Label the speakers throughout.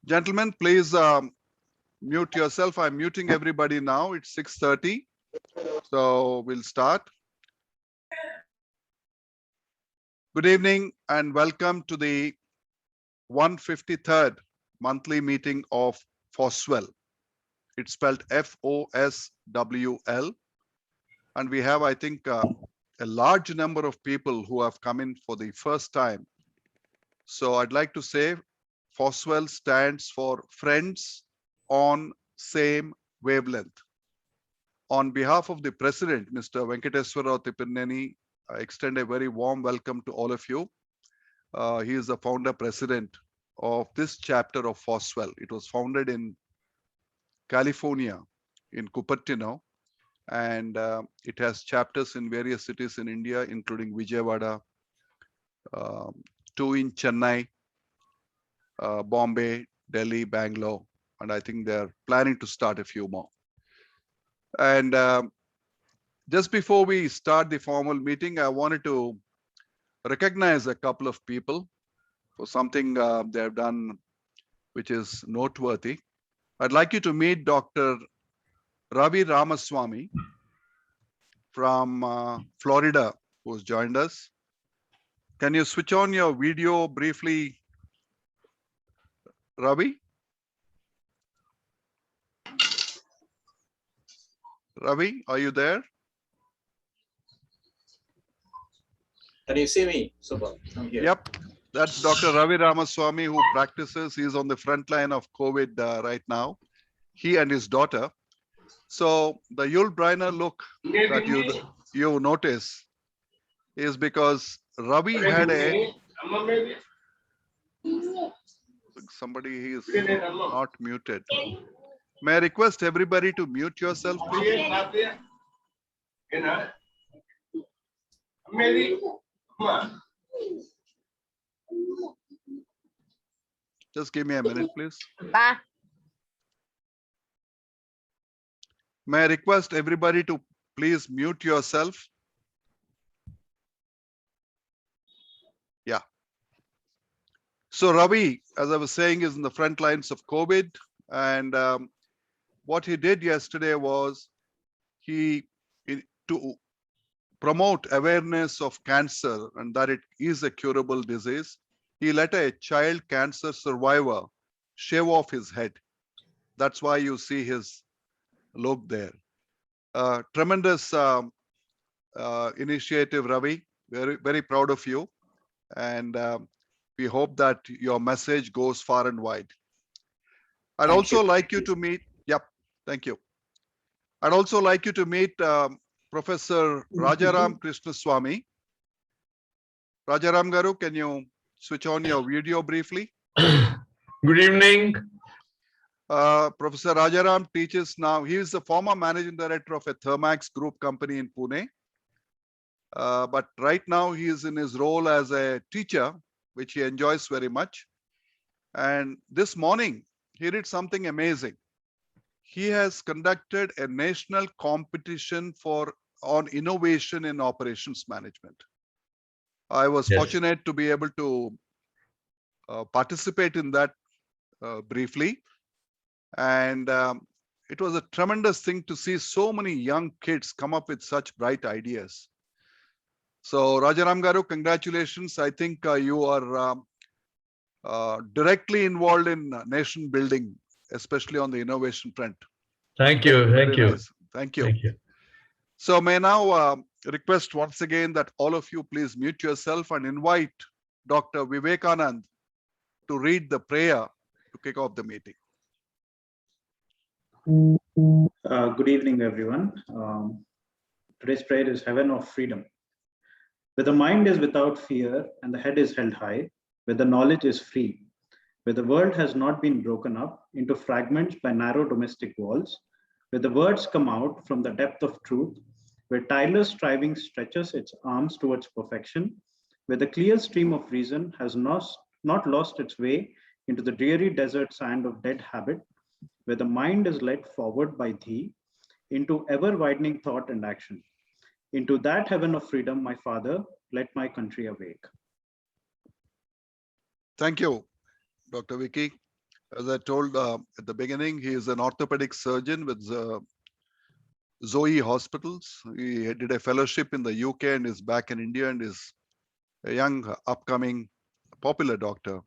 Speaker 1: Gentlemen, please mute yourself. I'm muting everybody now. It's 6:30. So we'll start. Good evening and welcome to the 153rd monthly meeting of FOSWL. It's spelled FOSWL. And we have, I think, a large number of people who have come in for the first time. So I'd like to say FOSWL stands for Friends on Same Wavelength. On behalf of the President, Mr. Venkateswara Tipinneni, I extend a very warm welcome to all of you. He is the founder president of this chapter of FOSWL. It was founded in California, in Cupertino, and it has chapters in various cities in India, including Vijayawada, 2 in Chennai, Bombay, Delhi, Bangalore, and I think they're planning to start a few more. And just before we start the formal meeting, I wanted to recognize a couple of people for something they have done which is noteworthy. I'd like you to meet Dr. Ravi Ramaswamy from Florida, who's joined us. Can you switch on your video briefly, Ravi? Ravi, are you there?
Speaker 2: Can you see me? Super. I'm here.
Speaker 1: Yep. That's Dr. Ravi Ramaswamy, who practices. He's on the front line of COVID right now. He and his daughter. So the Yul Brynner look that you notice is because Ravi had a somebody he is not muted. May I request everybody to mute yourself, please? Just give me a minute, please. May I request everybody to please mute yourself? Yeah. So Ravi, as I was saying, is in the front lines of COVID. And what he did yesterday was to promote awareness of cancer and that it is a curable disease. He let a child cancer survivor shave off his head. That's why you see his look there. Tremendous initiative, Ravi. Very, very proud of you. And we hope that your message goes far and wide. I'd also like you to meet, yep, thank you. I'd also like you to meet Professor Rajaram Krishnaswamy. Rajaram Garu, can you switch on your video briefly?
Speaker 3: Good evening.
Speaker 1: Professor Rajaram teaches now. He is the former managing director of a Thermax group company in Pune. But right now he is in his role as a teacher, which he enjoys very much. And this morning, he did something amazing. He has conducted a national competition on innovation in operations management. I was fortunate to be able to participate in that briefly. And it was a tremendous thing to see so many young kids come up with such bright ideas. So Rajaram Garu, congratulations. I think you are directly involved in nation building, especially on the innovation front.
Speaker 3: Thank you. Thank you.
Speaker 1: Nice. Thank you.
Speaker 3: Thank you.
Speaker 1: So may now request once again that all of you please mute yourself and invite Dr. Vivekanand to read the prayer to kick off the meeting.
Speaker 4: Good evening, everyone. Today's prayer is Heaven of Freedom. Where the mind is without fear and the head is held high, where the knowledge is free, where the world has not been broken up into fragments by narrow domestic walls, where the words come out from the depth of truth, where tireless striving stretches its arms towards perfection, where the clear stream of reason has not lost its way into the dreary desert sand of dead habit, where the mind is led forward by thee into ever-widening thought and action. Into that heaven of freedom, my Father, let my country awake.
Speaker 1: Thank you, Dr. Vicky. As I told at the beginning, he is an orthopedic surgeon with Zoe Hospitals. He did a fellowship in the UK and is back in India and is a young, upcoming, popular doctor.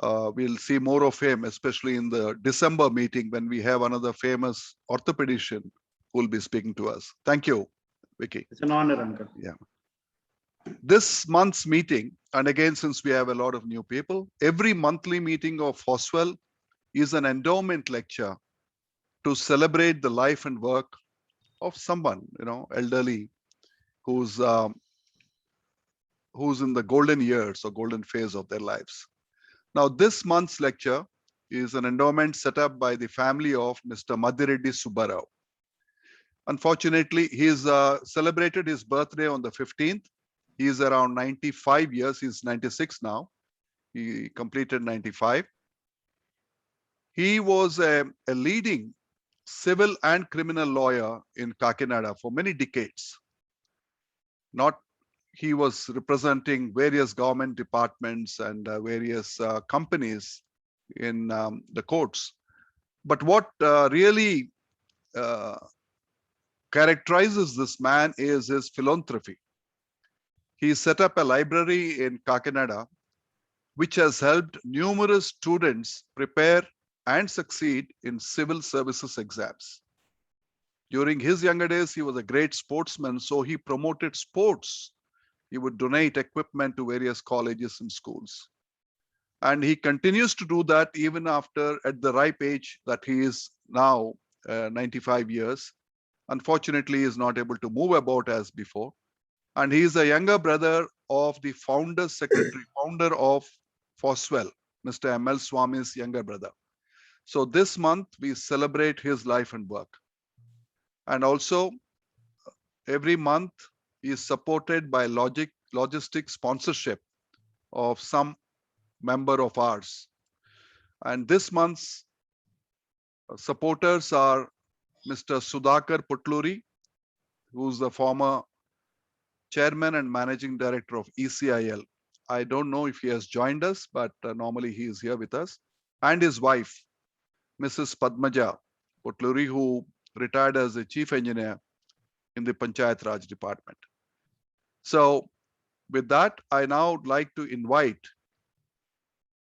Speaker 1: We'll see more of him, especially in the December meeting when we have another famous orthopedician who will be speaking to us. Thank you, Vicky.
Speaker 4: It's an honor, Uncle.
Speaker 1: Yeah. This month's meeting, and again, since we have a lot of new people, every monthly meeting of FOSWL is an endowment lecture to celebrate the life and work of someone, elderly, who's in the golden years or golden phase of their lives. Now, this month's lecture is an endowment set up by the family of Mr. Madhireddy Subbarao. Unfortunately, he's celebrated his birthday on the 15th. He is around 95 years. He's 96 now. He completed 95. He was a leading civil and criminal lawyer in Kakinada for many decades. He was representing various government departments and various companies in the courts. But what really characterizes this man is his philanthropy. He set up a library in Kakinada, which has helped numerous students prepare and succeed in civil services exams. During his younger days, he was a great sportsman, so he promoted sports. He would donate equipment to various colleges and schools. And he continues to do that even after, at the ripe age that he is now, 95 years. Unfortunately, he is not able to move about as before. And he is a younger brother of the founder of FOSWL, Mr. M.L. Swami's younger brother. So this month, we celebrate his life and work. And also, every month, he is supported by logistic sponsorship of some member of ours. And this month's supporters are Mr. Sudhakar Putluri, who's the former chairman and managing director of ECIL. I don't know if he has joined us, but normally he is here with us. And his wife, Mrs. Padmaja Putluri, who retired as a chief engineer in the Panchayat Raj department. So with that, I now would like to invite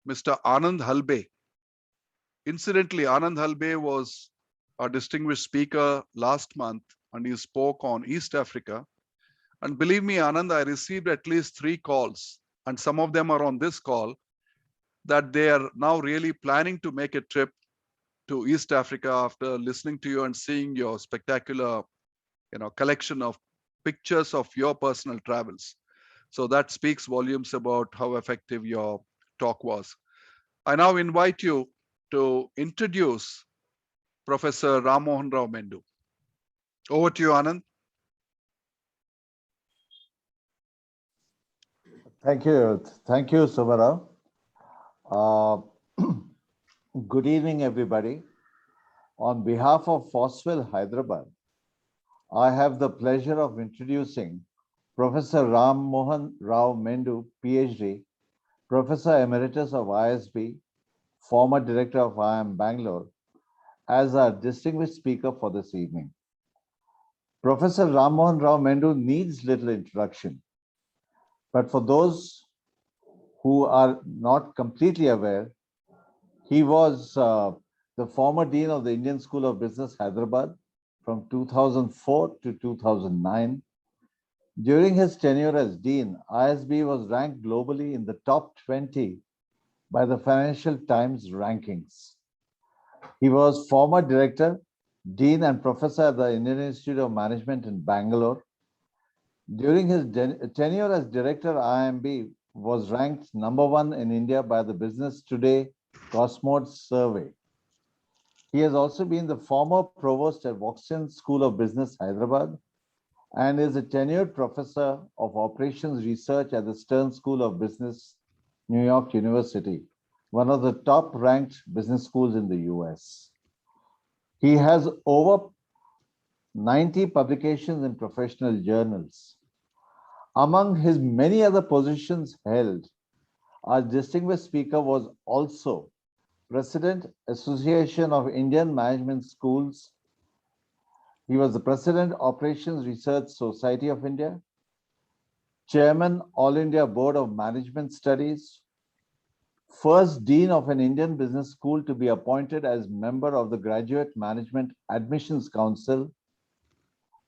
Speaker 1: Mr. Anand Halbe. Incidentally, Anand Halbe was a distinguished speaker last month, and he spoke on East Africa. And believe me, Anand, I received at least 3 calls, and some of them are on this call, that they are now really planning to make a trip to East Africa after listening to you and seeing your spectacular, collection of pictures of your personal travels. So that speaks volumes about how effective your talk was. I now invite you to introduce Professor Rammohan Rao Mendu. Over to you, Anand.
Speaker 5: Thank you. Thank you, Subbarao. Good evening, everybody. On behalf of FOSWL Hyderabad, I have the pleasure of introducing Professor Rammohan Rao Mendu, PhD, Professor Emeritus of ISB, former Director of IIM Bangalore, as our distinguished speaker for this evening. Professor Rammohan Rao Mendu needs little introduction, but for those who are not completely aware, he was the former Dean of the Indian School of Business, Hyderabad, from 2004 to 2009. During his tenure as Dean, ISB was ranked globally in the top 20 by the Financial Times rankings. He was former Director, Dean and Professor at the Indian Institute of Management in Bangalore. During his tenure as Director, IIM-B was ranked #1 in India by the Business Today Cosmos survey. He has also been the former Provost at Voxton School of Business, Hyderabad, and is a tenured Professor of Operations Research at the Stern School of Business, New York University, one of the top-ranked business schools in the US. He has over 90 publications in professional journals. Among his many other positions held, our distinguished speaker was also President, Association of Indian Management Schools. He was the President, Operations Research Society of India, Chairman, All India Board of Management Studies, first Dean of an Indian business school to be appointed as member of the Graduate Management Admissions Council,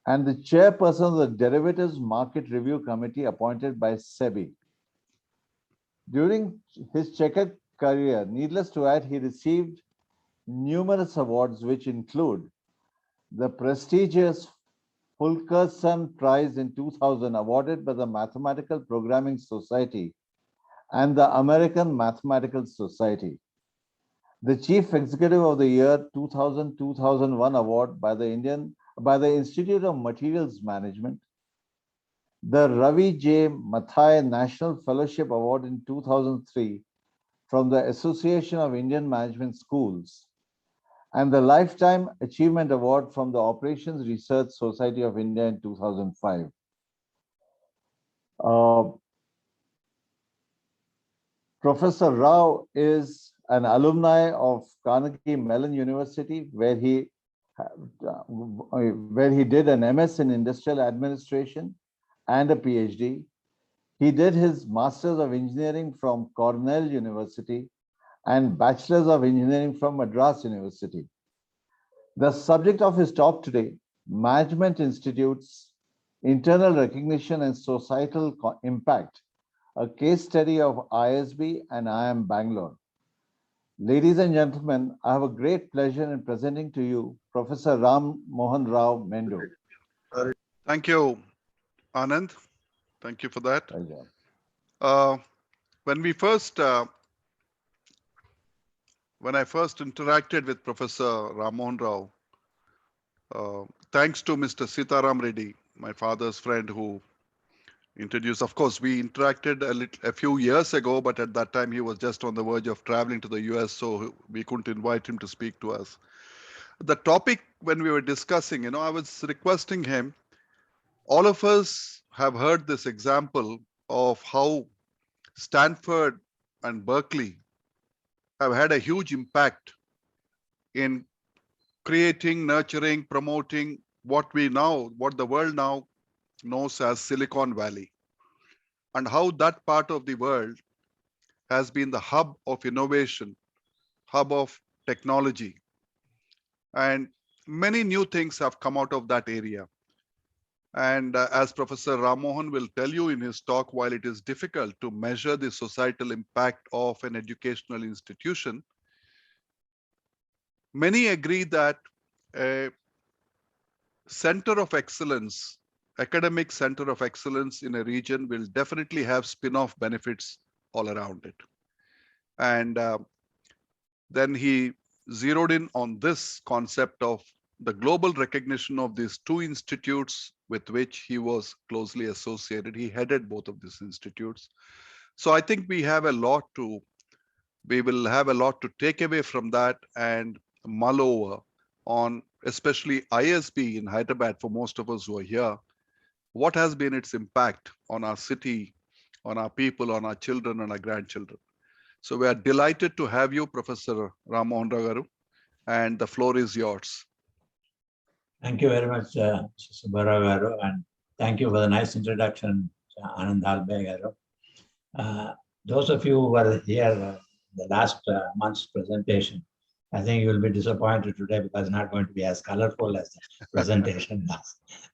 Speaker 5: and the chairperson of the Derivatives Market Review Committee appointed by SEBI. During his checkered career, needless to add, he received numerous awards, which include the prestigious Fulkerson Prize in 2000, awarded by the Mathematical Programming Society and the American Mathematical Society. The Chief Executive of the Year 2000-2001 award by the Institute of Materials Management, the Ravi J. Mathai National Fellowship Award in 2003 from the Association of Indian Management Schools, and the Lifetime Achievement Award from the Operations Research Society of India in 2005. Professor Rao is an alumni of Carnegie Mellon University, where he did an MS in Industrial Administration and a PhD. He did his Masters of Engineering from Cornell University and Bachelors of Engineering from Madras University. The subject of his talk today, Management Institutes, Internal Recognition and Societal Impact, a case study of ISB and IIM Bangalore. Ladies and gentlemen, I have a great pleasure in presenting to you Professor Rammohan Rao Mendu.
Speaker 1: Thank you, Anand. Thank you for that. When I first interacted with Professor Rammohan Rao, thanks to Mr. Sitaram Reddy, my father's friend, who introduced. Of course, we interacted a few years ago, but at that time he was just on the verge of traveling to the US, so we couldn't invite him to speak to us. The topic, when we were discussing, I was requesting him, all of us have heard this example of how Stanford and Berkeley have had a huge impact in creating, nurturing, promoting what the world now knows as Silicon Valley, and how that part of the world has been the hub of innovation, hub of technology, and many new things have come out of that area. And as Professor Rammohan will tell you in his talk, while it is difficult to measure the societal impact of an educational institution, many agree that a center of excellence, academic center of excellence in a region will definitely have spin-off benefits all around it. And then he zeroed in on this concept of the global recognition of these two institutes with which he was closely associated. He headed both of these institutes. So I think we will have a lot to take away from that and mull over on, especially ISB in Hyderabad, for most of us who are here. What has been its impact on our city, on our people, on our children and our grandchildren? So we are delighted to have you, Professor Rammohan Rao, and the floor is yours.
Speaker 6: Thank you very much, Subbarao Garu, and thank you for the nice introduction, Anand Halbe Garu. Those of you who were here the last month's presentation, I think you will be disappointed today because it's not going to be as colorful as the presentation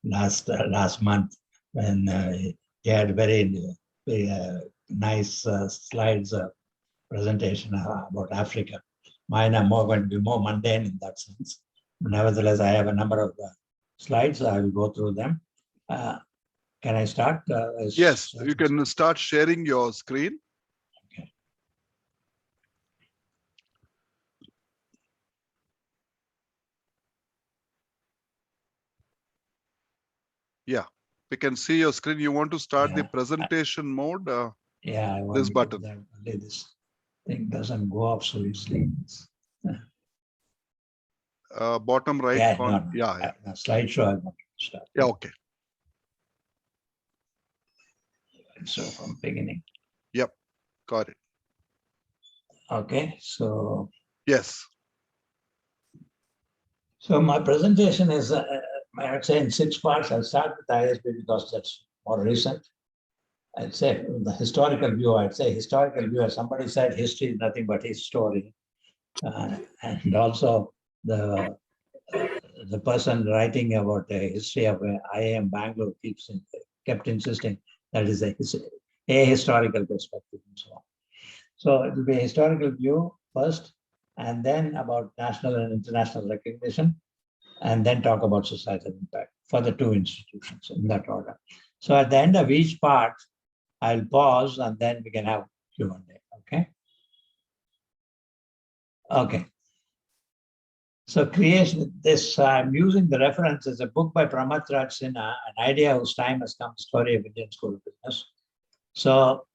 Speaker 6: last month, when he had very nice slides presentation about Africa. Mine are going to be more mundane in that sense. Nevertheless, I have a number of slides. I will go through them. Can I start?
Speaker 1: Yes, you can start sharing your screen.
Speaker 6: Okay.
Speaker 1: Yeah, we can see your screen. You want to start the presentation mode?
Speaker 6: Yeah, I want
Speaker 1: this button.
Speaker 6: This thing doesn't go up so easily.
Speaker 1: Bottom right.
Speaker 6: Yeah,
Speaker 1: corner.
Speaker 6: Yeah. Slideshow I want to start.
Speaker 1: Yeah, okay.
Speaker 6: So from beginning.
Speaker 1: Yep, got it.
Speaker 6: Okay, so
Speaker 1: Yes.
Speaker 6: So my presentation is, I'd say in 6 parts. I'll start with ISB because that's more recent. I'd say the historical view, as somebody said, history is nothing but his story. And also the person writing about the history of IIM Bangalore kept insisting that is a historical perspective and so on. So it will be a historical view first, and then about national and international recognition, and then talk about societal impact for the 2 institutions in that order. So at the end of each part, I'll pause and then we can have Q&A, okay? Okay. So creation, I'm using the reference as a book by Pramath Raj Sinha, An Idea Whose Time Has Come, Story of Indian School of Business. So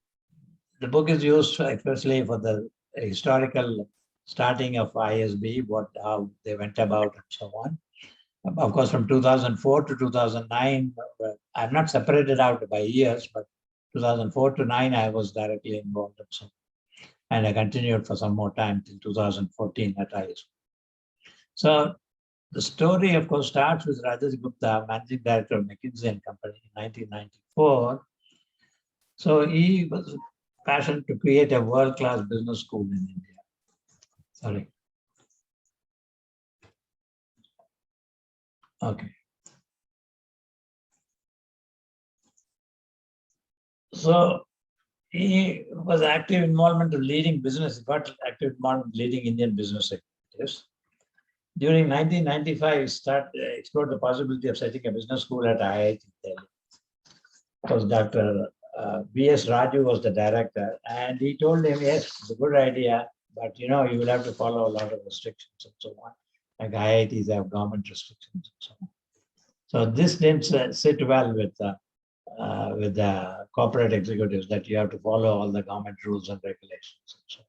Speaker 6: the book is used especially for the historical starting of ISB, how they went about and so on. Of course, from 2004 to 2009, I'm not separated out by years, but 2004 to 9, I was directly involved. And I continued for some more time till 2014 at ISB. So the story, of course, starts with Rajesh Gupta, managing director of McKinsey and Company in 1994. So he was passionate to create a world-class business school in India. Sorry. Okay. So he was active involvement of leading business, got active involvement leading Indian business executives. During 1995, he explored the possibility of setting a business school at IIT Delhi. Because Dr. B.S. Raju was the director, and he told him, yes, it's a good idea, but you will have to follow a lot of restrictions and so on. Like IITs have government restrictions and so on. So this didn't sit well with the corporate executives, that you have to follow all the government rules and regulations and so on.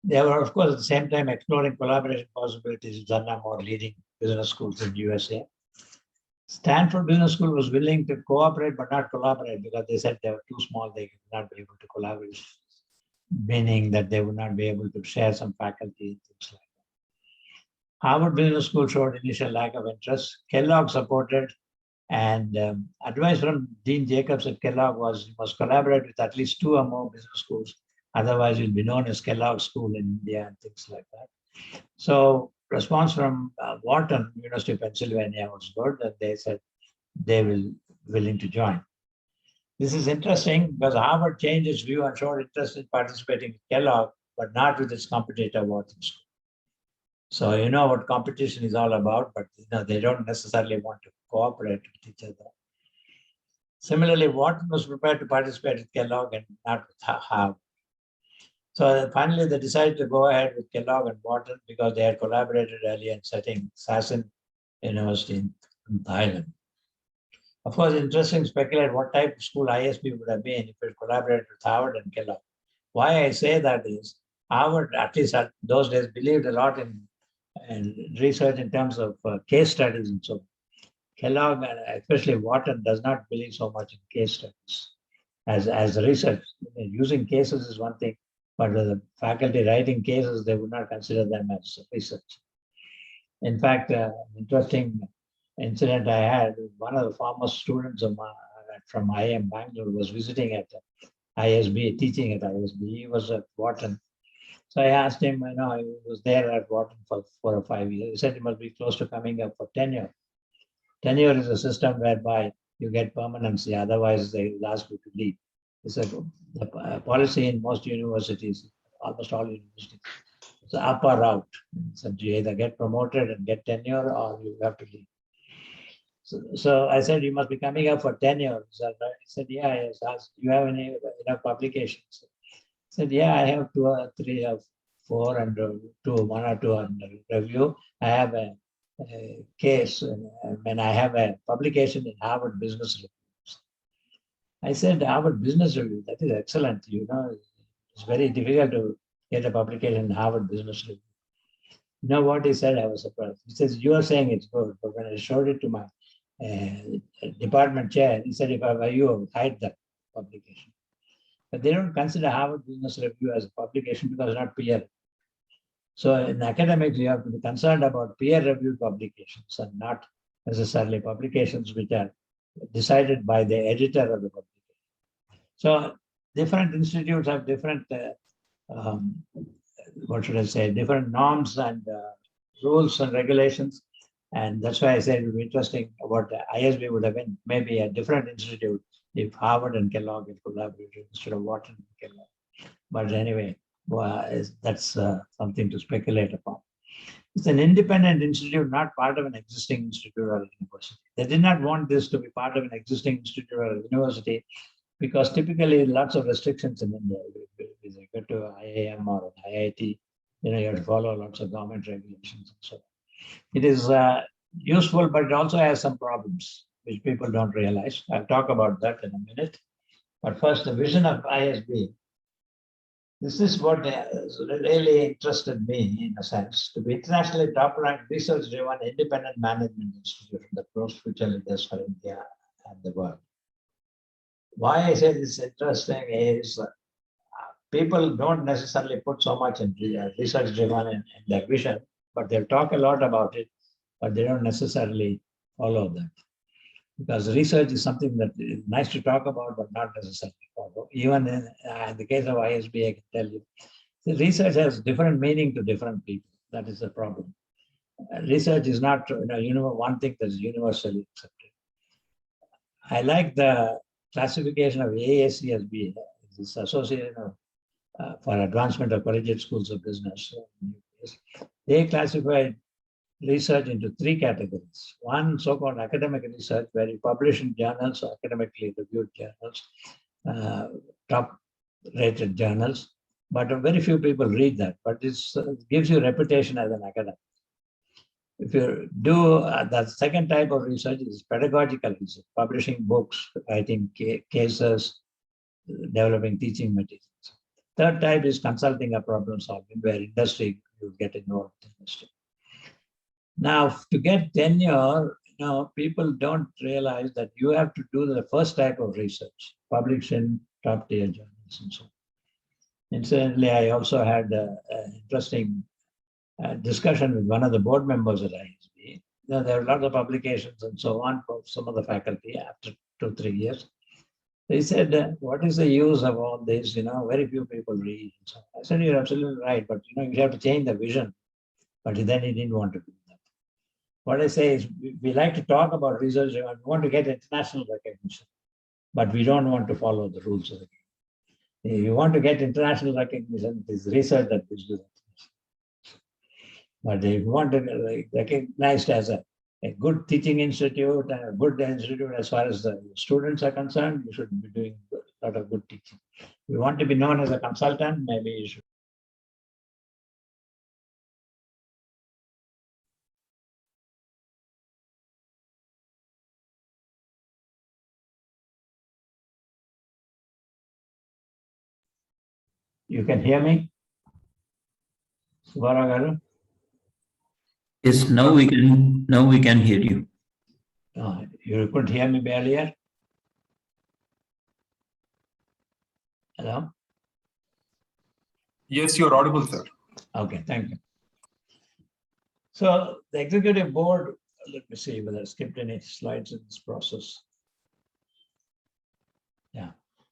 Speaker 6: They were, of course, at the same time exploring collaboration possibilities with some more leading business schools in USA. Stanford Business School was willing to cooperate but not collaborate because they said they were too small, they would not be able to collaborate, meaning that they would not be able to share some faculty and things like that. Harvard Business School showed initial lack of interest. Kellogg supported, and advice from Dean Jacobs at Kellogg was you must collaborate with at least 2 or more business schools, otherwise you'll be known as Kellogg School in India and things like that. So response from Wharton, University of Pennsylvania was good, and they said they will willing to join. This is interesting because Harvard changed its view and showed interest in participating with Kellogg, but not with its competitor Wharton School. So you know what competition is all about, but they don't necessarily want to cooperate with each other. Similarly, Wharton was prepared to participate with Kellogg and not with Harvard. So finally, they decided to go ahead with Kellogg and Wharton because they had collaborated earlier in setting Sassoon University in Thailand. Of course, interesting to speculate what type of school ISB would have been if it collaborated with Harvard and Kellogg. Why I say that is, Harvard, at least at those days, believed a lot in research in terms of case studies and so on. Kellogg, especially Wharton, does not believe so much in case studies as research. Using cases is one thing, but the faculty writing cases, they would not consider them as research. In fact, an interesting incident I had, one of the former students of from IIM Bangalore was visiting at ISB, teaching at ISB. He was at Wharton. So I asked him, he was there at Wharton for 4 or 5 years. He said he must be close to coming up for tenure. Tenure is a system whereby you get permanency, otherwise they will ask you to leave. It's the policy in most universities, almost all universities. It's an up or out. So you either get promoted and get tenure or you have to leave. So I said, you must be coming up for tenure. He said, yeah, yes. Asked, do you have any publications? I said, yeah, I have 2 or 3 or 4 and 1 or 2 under review. I have a case and I have a publication in Harvard Business Review. I said, Harvard Business Review, that is excellent. It's very difficult to get a publication in Harvard Business Review. You know what he said? I was surprised. He says, you are saying it's good, but when I showed it to my department chair, he said, if I were you, I would hide that publication. But they don't consider Harvard Business Review as a publication because it's not peer. So in academics, you have to be concerned about peer-reviewed publications and not necessarily publications which are decided by the editor of the publication. So different institutes have different, what should I say, different norms and rules and regulations. And that's why I said it would be interesting what ISB would have been, maybe a different institute if Harvard and Kellogg had collaborated instead of Wharton and Kellogg. But anyway, that's something to speculate upon. It's an independent institute, not part of an existing institute or university. They did not want this to be part of an existing institute or university because typically lots of restrictions in India. If you go to IIM or IIT, you have to follow lots of government regulations and so on. It is useful, but it also has some problems which people don't realize. I'll talk about that in a minute. But first, the vision of ISB. This is what really interested me, in a sense, to be internationally top-ranked, research-driven, independent management institute that grows future leaders for India and the world. Why I say this is interesting is people don't necessarily put so much in research-driven in their vision, but they'll talk a lot about it, but they don't necessarily follow that. Because research is something that is nice to talk about, but not necessarily follow. Even in the case of ISB, I can tell you, the research has different meaning to different people. That is the problem. Research is not one thing that's universally accepted. I like the classification of AACSB, this Association for Advancement of Collegiate Schools of Business. They classified research into three categories. One, so-called academic research, where you publish in journals, academically reviewed journals, top-rated journals, but very few people read that, but it gives you reputation as an academic. If you do the second type of research is pedagogical research, publishing books, writing cases, developing teaching materials. Third type is consulting or problem solving, where industry, you get involved in industry. Now, to get tenure, people don't realize that you have to do the first type of research, publish in top-tier journals and so on. Incidentally, I also had an interesting discussion with one of the board members at ISB. There are a lot of publications and so on for some of the faculty after 2-3 years. They said, what is the use of all this? Very few people read. So I said, you're absolutely right, but you have to change the vision. But then he didn't want to do that. What I say is, we like to talk about research, we want to get international recognition, but we don't want to follow the rules of the game. If you want to get international recognition, it is research that gives you that. But if you want to be recognized as a good teaching institute and a good institute as far as the students are concerned, you should be doing a lot of good teaching. If you want to be known as a consultant, maybe you should. You can hear me? Subara Garu?
Speaker 7: Yes, now we can hear you.
Speaker 6: You couldn't hear me earlier? Hello?
Speaker 8: Yes, you're audible, sir.
Speaker 6: Okay, thank you. So the executive board, let me see whether I skipped any slides in this process. Yeah.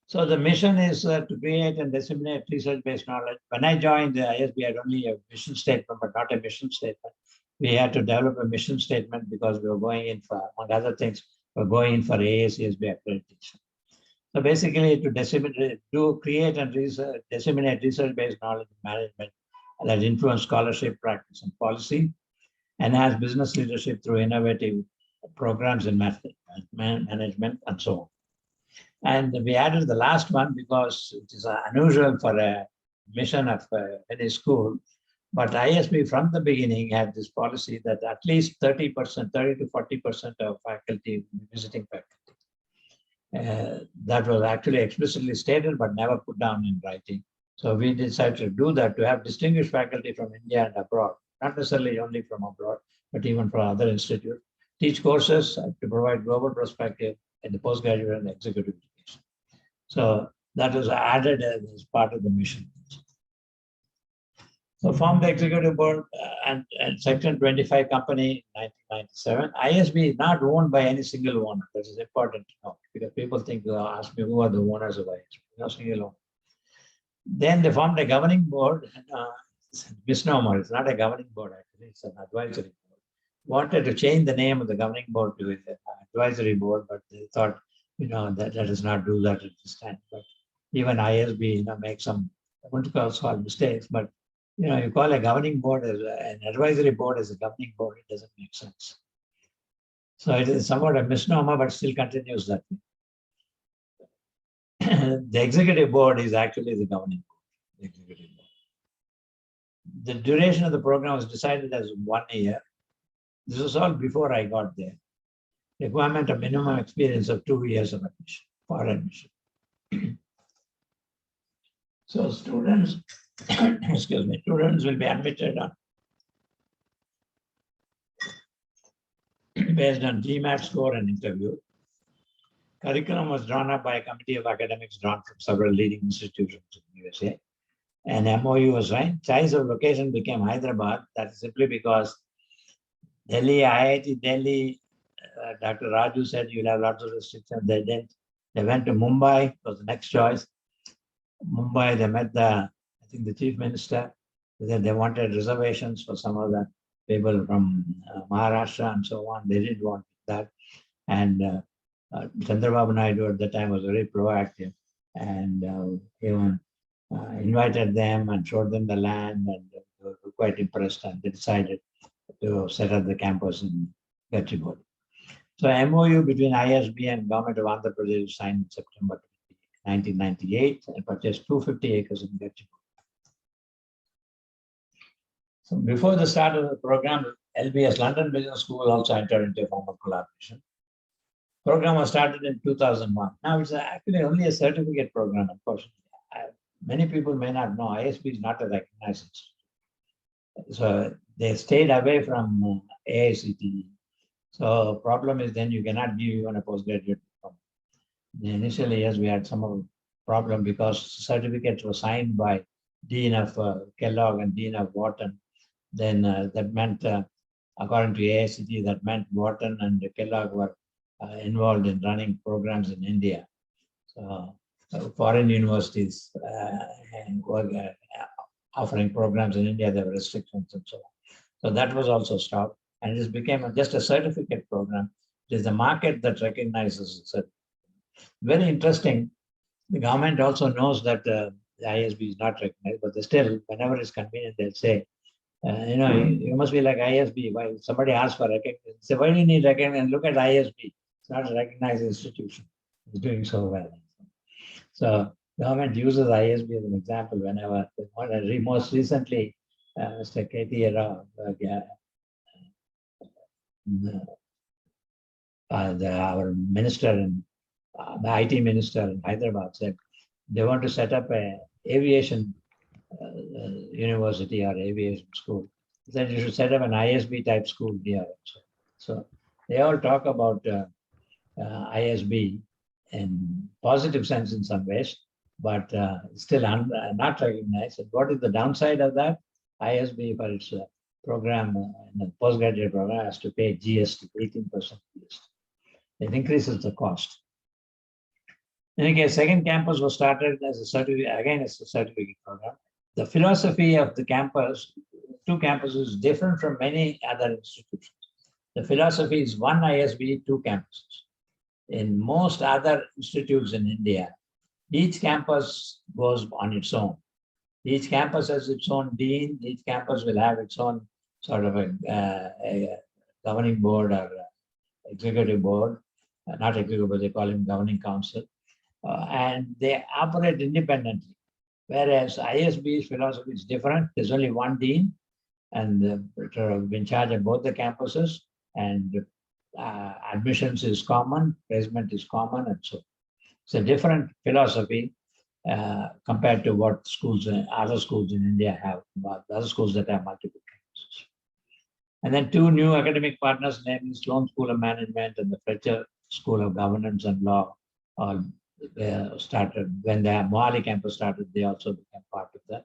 Speaker 6: So the mission is to create and disseminate research-based knowledge. When I joined the ISB, I had only a vision statement, but not a mission statement. We had to develop a mission statement because we were going in for, among other things, we're going in for AACSB accreditation. So basically, to create and disseminate research-based knowledge and management that influence scholarship, practice, and policy, enhance business leadership through innovative programs in management, and so on. And we added the last one because it is unusual for a mission of any school. But ISB from the beginning had this policy that at least 30% to 40% of faculty, visiting faculty. That was actually explicitly stated, but never put down in writing. So we decided to do that, to have distinguished faculty from India and abroad, not necessarily only from abroad, but even from other institutes, teach courses to provide global perspective in the postgraduate and executive education. So that was added as part of the mission. So formed the executive board and Section 25 company in 1997. ISB is not owned by any single owner. This is important to know because people think, ask me who are the owners of ISB. No single owner. Then they formed a governing board. It's a misnomer. It's not a governing board actually. It's an advisory board. Wanted to change the name of the governing board to an advisory board, but they thought, that let us not do that at this time. But even ISB, makes some, I want to call small mistakes, but you call a governing board as an advisory board as a governing board, it doesn't make sense. So it is somewhat a misnomer, but still continues that way. The executive board is actually the governing board, the executive board. The duration of the program was decided as 1 year. This was all before I got there. Requirement of minimum experience of 2 years of admission, for admission. So students, excuse me, students will be admitted on based on GMAT score and interview. Curriculum was drawn up by a committee of academics drawn from several leading institutions in the USA. And MOU was signed. Choice of location became Hyderabad. That is simply because Delhi, IIT Delhi, Dr. Raju said you'll have lots of restrictions. They didn't. They went to Mumbai, was the next choice. Mumbai, they met the chief minister. They wanted reservations for some of the people from Maharashtra and so on. They didn't want that. And Chandrababu Naidu at the time was very proactive and even invited them and showed them the land, and they were quite impressed, and they decided to set up the campus in Gachibowli. So MOU between ISB and Government of Andhra Pradesh was signed in September 1998 and purchased 250 acres in Gachibowli. So before the start of the program, LBS, London Business School, also entered into a form of collaboration. Program was started in 2001. Now it's actually only a certificate program, unfortunately. Many people may not know ISB is not a recognized institute. So they stayed away from AICTE. So problem is then you cannot give even a postgraduate diploma. Initially, yes, we had some problem because certificates were signed by Dean of Kellogg and Dean of Wharton. Then that meant, according to AICTE, that meant Wharton and Kellogg were involved in running programs in India. So foreign universities offering programs in India, there were restrictions and so on. So that was also stopped, and it became just a certificate program. It is the market that recognizes it. Very interesting. The government also knows that the ISB is not recognized, but they still, whenever it's convenient, they'll say, you must be like ISB. Why somebody asks for recognition? Say, why do you need recognition? Look at ISB. It's not a recognized institution. It's doing so well. So government uses ISB as an example whenever they want to. Most recently, Mr. K.T. Rao, our minister in the IT minister in Hyderabad said they want to set up a aviation university or aviation school. He said you should set up an ISB type school here. So they all talk about ISB in positive sense in some ways, but still not recognized. And what is the downside of that? ISB for its program, in the postgraduate program, has to pay GST, 18% GST. It increases the cost. In any case, second campus was started as a certificate, again, it's a certificate program. The philosophy of the campus, two campuses, is different from many other institutions. The philosophy is one ISB, two campuses. In most other institutes in India, each campus goes on its own. Each campus has its own dean. Each campus will have its own sort of a governing board or executive board. Not executive, but they call him governing council. And they operate independently. Whereas ISB's philosophy is different. There's only one dean, and in charge of both the campuses, and admissions is common, placement is common, and so it's a different philosophy compared to what schools, other schools in India have, other schools that have multiple campuses. And then two new academic partners, namely Sloan School of Management and the Fletcher School of Governance and Law, all started. When the Mohali campus started, they also became part of the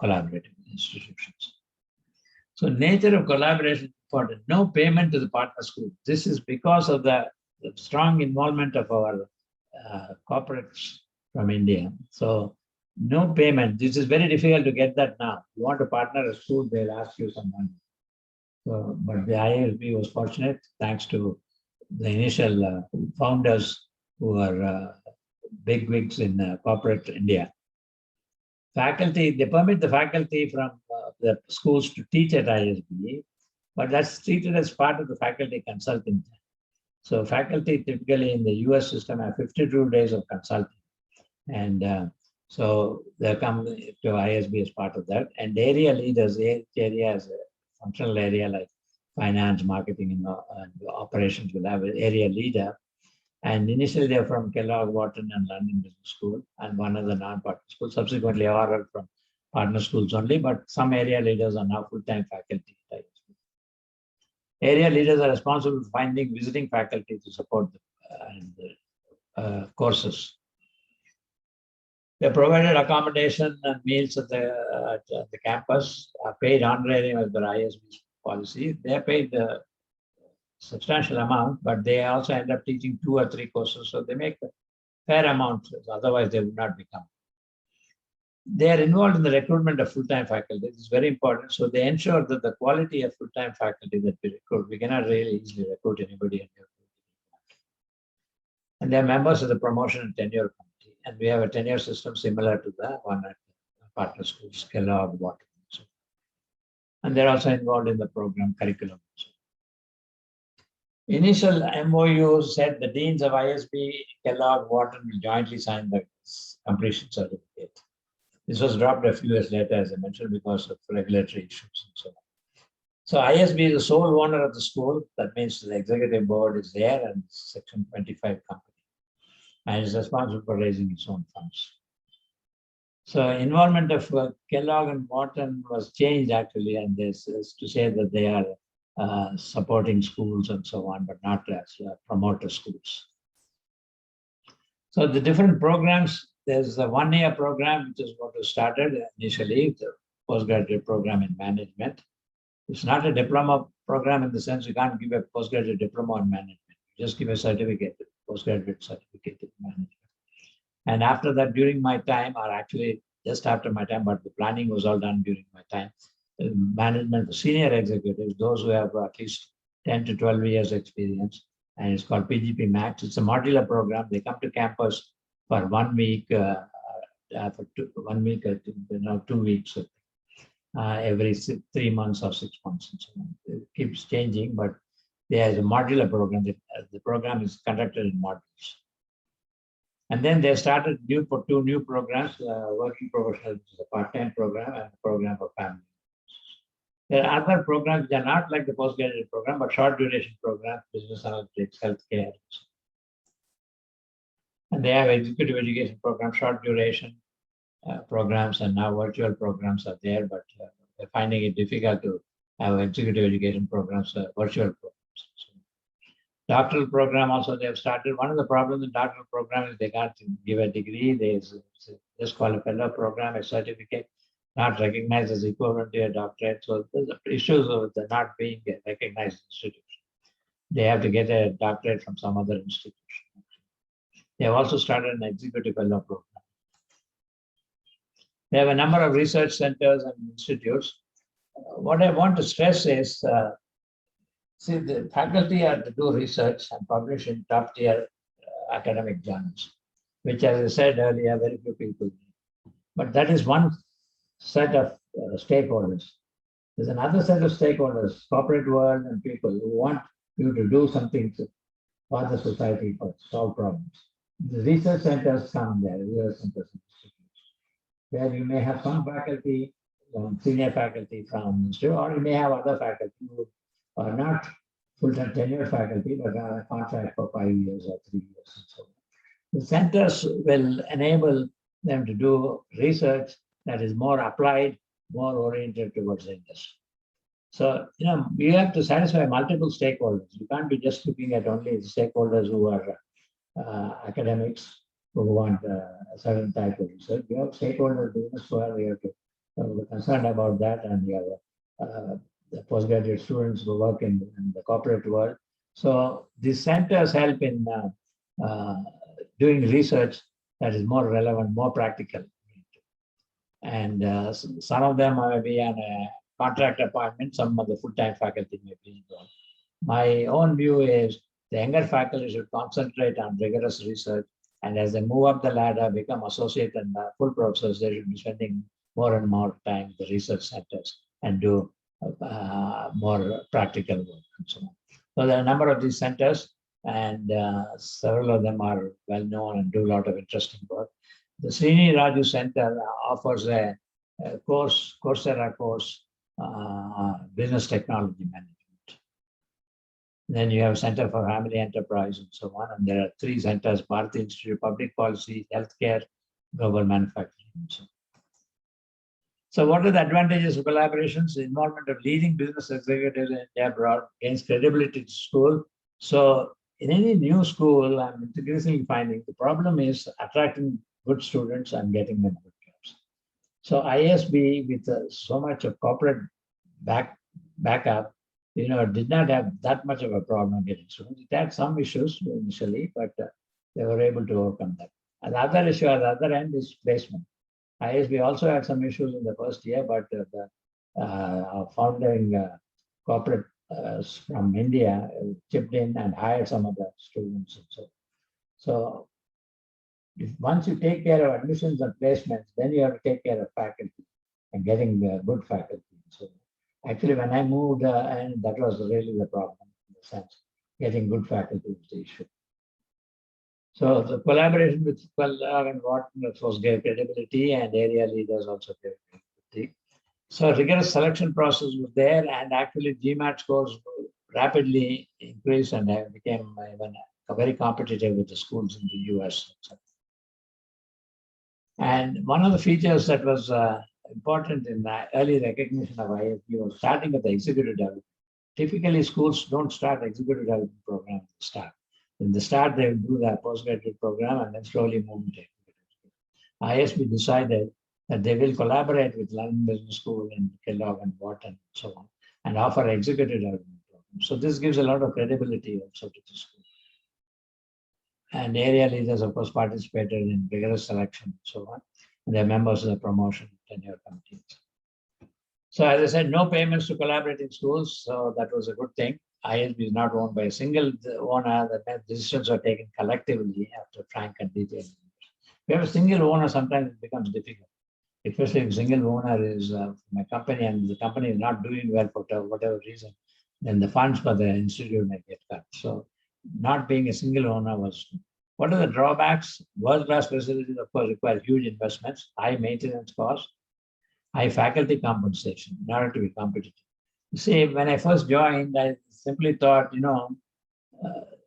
Speaker 6: collaborative. institutions. So nature of collaboration is important. No payment to the partner school. This is because of the strong involvement of our corporates from India. So no payment. This is very difficult to get that now. You want to partner a school, they'll ask you some money. So, but the IIM-B was fortunate, thanks to the initial founders who are big wigs in corporate India. Faculty, they permit the faculty from the schools to teach at ISB, but that's treated as part of the faculty consulting. So faculty typically in the US system have 52 days of consulting. And so they come to ISB as part of that. And area leaders, each area has a functional area like finance, marketing, and operations will have an area leader. And initially they're from Kellogg, Wharton, and London Business School, and one of the non-partner schools. Subsequently, all from partner schools only, but some area leaders are now full-time faculty. Area leaders are responsible for finding visiting faculty to support the courses. They provided accommodation and meals at the campus, paid honorarium as per ISB's policy. They are paid a substantial amount, but they also end up teaching 2 or 3 courses, so they make a fair amount, otherwise they would not become. They are involved in the recruitment of full-time faculty. This is very important. So they ensure that the quality of full-time faculty that we recruit, we cannot really easily recruit anybody. And they are members of the promotion and tenure committee. And we have a tenure system similar to the one at partner schools, Kellogg, Wharton. And they're also involved in the program curriculum. Initial MOU said the deans of ISB, Kellogg, Wharton will jointly sign the completion certificate. This was dropped a few years later, as I mentioned, because of regulatory issues and so on. So ISB is the sole owner of the school. That means the executive board is there and Section 25 company, and is responsible for raising its own funds. So involvement of Kellogg and Wharton was changed actually, and this is to say that they are supporting schools and so on, but not as promoter schools. So the different programs, there's a one-year program, which is what was started initially, the postgraduate program in management. It's not a diploma program in the sense you can't give a postgraduate diploma in management. You just give a certificate, postgraduate certificate in management. And after that, during my time, or actually just after my time, but the planning was all done during my time, management for senior executives, those who have at least 10 to 12 years experience, and it's called PGP Max. It's a modular program. They come to campus for 1 week, for 2 weeks, every 3 months or 6 months, and so on. It keeps changing, but there is a modular program. The program is conducted in modules. And then they started 2 new programs, working professionals, which is a part-time program, and a program for family. There are other programs that are not like the postgraduate program, but short duration programs, business analytics, healthcare. And they have executive education programs, short duration programs, and now virtual programs are there, but they're finding it difficult to have executive education programs, virtual programs. So, doctoral program also they have started. One of the problems in doctoral program is they can't give a degree. They just call a fellow program, a certificate, not recognized as equivalent to a doctorate. So there's issues of the not being a recognized institution. They have to get a doctorate from some other institution. They have also started an executive fellow program. They have a number of research centers and institutes. What I want to stress is, see, the faculty are to do research and publish in top tier academic journals, which, as I said earlier, very few people do. But that is one set of stakeholders. There's another set of stakeholders, corporate world and people who want you to do something for the society, for solve problems. The research centers come there, research centers, where you may have some faculty, senior faculty from institute, or you may have other faculty who are not full-time tenured faculty, but are a contract for 5 years or 3 years and so on. The centers will enable them to do research that is more applied, more oriented towards the industry. So, you have to satisfy multiple stakeholders. You can't be just looking at only the stakeholders who are academics who want a certain type of research. You have stakeholders, business where you have to So we're concerned about that, and we have the postgraduate students who work in the corporate world. So these centers help in doing research that is more relevant, more practical. And some of them may be on a contract appointment, some of the full-time faculty may be involved. My own view is the younger faculty should concentrate on rigorous research, and as they move up the ladder, become associate and full professors, they should be spending more and more time in the research centers and do more practical work and so on. So there are a number of these centers, and several of them are well known and do a lot of interesting work. The Srini Raju Center offers a course, Coursera course, business technology management. Then you have Center for Family Enterprise and so on. And there are 3 centers: Bharati Institute of Public Policy, Healthcare, Global Manufacturing, and so on. So what are the advantages of collaborations? The involvement of leading business executives in India abroad gains credibility to school. So in any new school, I'm increasingly finding the problem is attracting good students and getting them good jobs. So ISB, with so much of corporate backup, did not have that much of a problem getting students. It had some issues initially, but they were able to overcome that. And the other issue at the other end is placement. ISB also had some issues in the first year, but the founding corporate from India chipped in and hired some of the students. And so once you take care of admissions and placements, then you have to take care of faculty and getting good faculty. So actually, when I moved, and that was really the problem in the sense, getting good faculty was the issue. So the collaboration with Queller and Wharton was gave credibility, and area leaders also gave credibility. So rigorous selection process was there, and actually GMAT scores rapidly increased and became even very competitive with the schools in the US. And one of the features that was important in the early recognition of ISB was starting at the executive development. Typically, schools don't start executive development program at the start. In the start, they will do their postgraduate program and then slowly move into executive. ISB decided that they will collaborate with London Business School and Kellogg and Wharton and so on, and offer executive development programs. So this gives a lot of credibility also to the school. And area leaders, of course, participated in rigorous selection and so on. And they're members of the promotion tenure committees. So as I said, no payments to collaborating schools. So that was a good thing. ISB is not owned by a single owner. That decisions are taken collectively after frank and detailed. If you have a single owner, sometimes it becomes difficult, especially if a single owner is from a company and the company is not doing well for whatever reason, then the funds for the institute may get cut. So not being a single owner was. What are the drawbacks? World-class facilities, of course, require huge investments, high maintenance costs, high faculty compensation in order to be competitive. You see, when I first joined, I simply thought,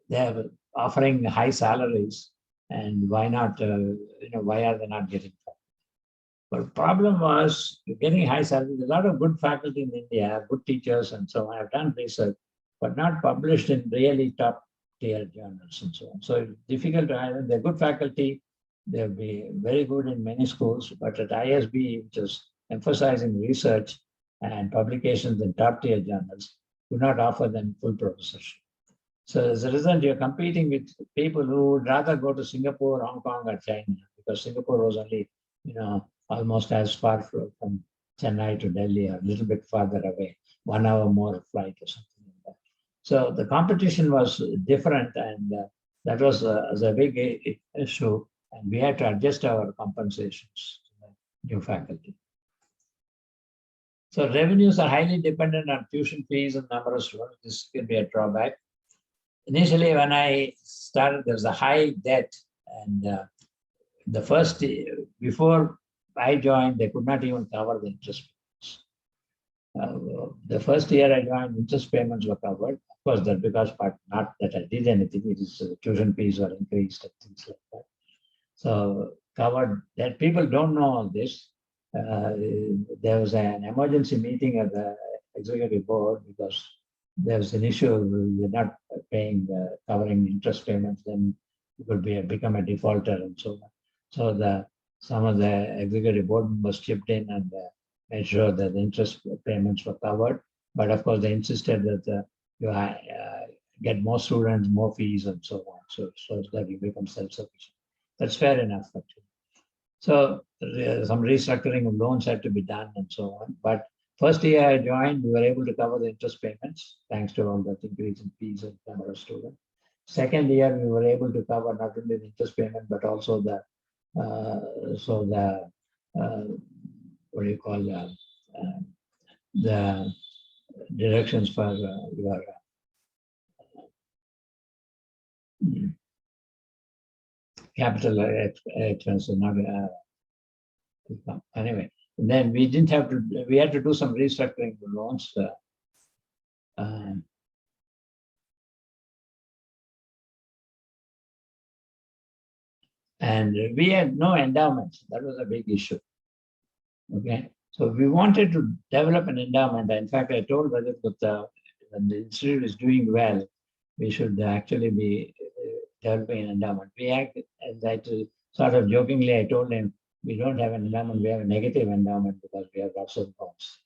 Speaker 6: they're offering high salaries, and why not, why are they not getting faculty? But the problem was getting high salaries. There's a lot of good faculty in India, good teachers and so on. I've done research, but not published in really top-tier journals and so on. So it's difficult to hire. They're good faculty. They'll be very good in many schools, but at ISB, which is emphasizing research and publications in top-tier journals, do not offer them full professorship. So as a result, you're competing with people who would rather go to Singapore, Hong Kong, or China, because Singapore was only, almost as far from Chennai to Delhi, or a little bit farther away, 1 hour more flight or something like that. So the competition was different, and that was a big issue, and we had to adjust our compensations to the new faculty. So revenues are highly dependent on tuition fees and number of students. This can be a drawback. Initially, when I started, there was a high debt, and the first year, before I joined, they could not even cover the interest payments. The first year I joined, interest payments were covered. Of course, that because not that I did anything, it is tuition fees were increased and things like that. So covered that. People don't know all this. There was an emergency meeting at the executive board because there was an issue with not paying, covering interest payments, then it could become a defaulter and so on. So some of the executive board members chipped in, and made sure that the interest payments were covered. But of course, they insisted that you get more students, more fees, and so on, so that you become self-sufficient. That's fair enough, actually. So some restructuring of loans had to be done and so on. But first year I joined, we were able to cover the interest payments thanks to all that increase in fees and number of students. Second year, we were able to cover not only the interest payment but also the what do you call the deductions for your capital expenses, not anyway. Then we didn't have to. We had to do some restructuring the loans. And we had no endowments. That was a big issue. Okay, so we wanted to develop an endowment. In fact, I told Rajat that when the institute is doing well, we should actually be developing an endowment. We act, as I sort of jokingly, I told him, we don't have an endowment, we have a negative endowment because we have lots of bonds.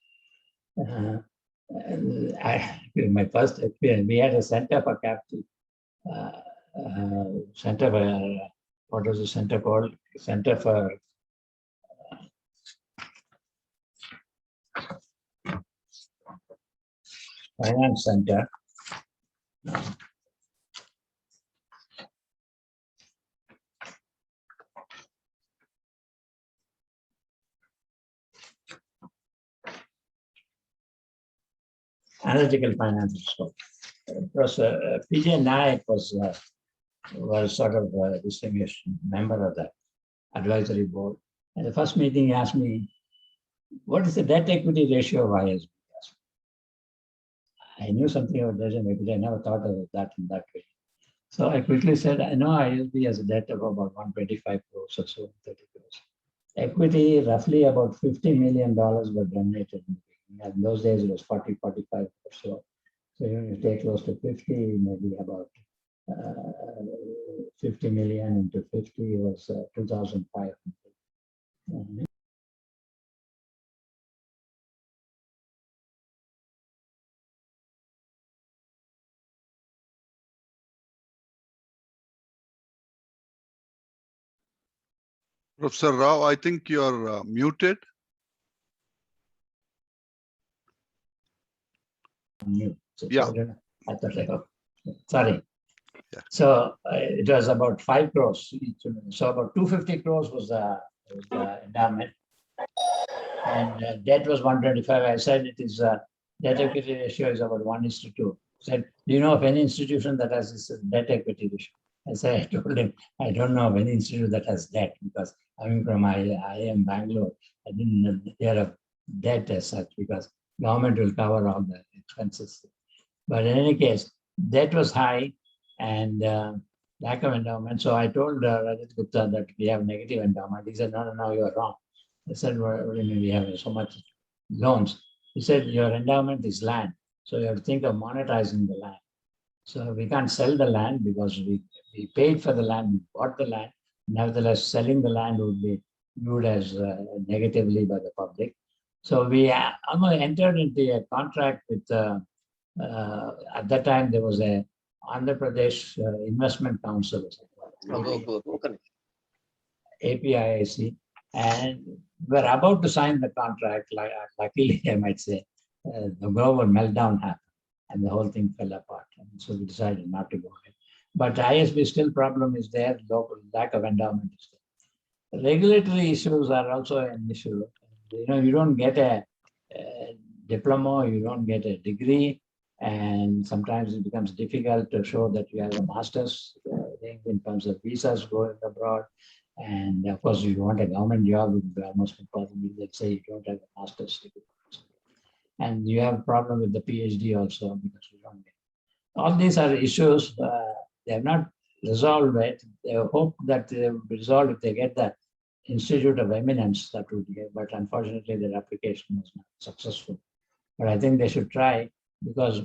Speaker 6: My first experience, we had a center for capital, center for, what was the center called? Center for Finance Center. Analytical finance is called. It was PJ Naik was sort of a distinguished member of that advisory board. And the first meeting he asked me, what is the debt equity ratio of ISB? I knew something about debt and equity. I never thought of that in that way. So I quickly said, I know ISB has a debt of about 125 crores or so, 30 crores. Equity, roughly about $50 million were donated. And in those days, it was 40, 45 or so. So you take close to 50, maybe about 50 million into 50 was 2,500.
Speaker 1: Professor Rao, I think you're muted. Yeah.
Speaker 6: Sorry.
Speaker 1: Yeah.
Speaker 6: So it was about 5 crores. So about 250 crores was the endowment. And debt was 125. I said it is debt equity ratio is about 1:2. Said, do you know of any institution that has this debt equity ratio? I said, I told him, I don't know of any institute that has debt because coming from IIM Bangalore, I didn't hear of debt as such because government will cover all the expenses. But in any case, debt was high and lack of endowment. So I told Rajat Gupta that we have negative endowment. He said, no, you're wrong. I said, what do you mean we have so much loans? He said, your endowment is land. So you have to think of monetizing the land. So we can't sell the land because we paid for the land, we bought the land. Nevertheless, selling the land would be viewed as negatively by the public. So we almost entered into a contract with, at that time, there was a Andhra Pradesh Investment Council, APIIC, and we're about to sign the contract. Luckily, I might say, the global meltdown happened and the whole thing fell apart. And so we decided not to go ahead. But ISB still problem is there, local lack of endowment is there. Regulatory issues are also an issue. You know, you don't get a diploma, you don't get a degree, and sometimes it becomes difficult to show that you have a master's in terms of visas going abroad. And of course, if you want a government job, it would be almost impossible. Let's say you don't have a master's degree. And you have a problem with the PhD also because you don't get. All these are issues. They have not resolved yet. They hope that they will be resolved if they get the Institute of Eminence that would get, but unfortunately their application was not successful. But I think they should try because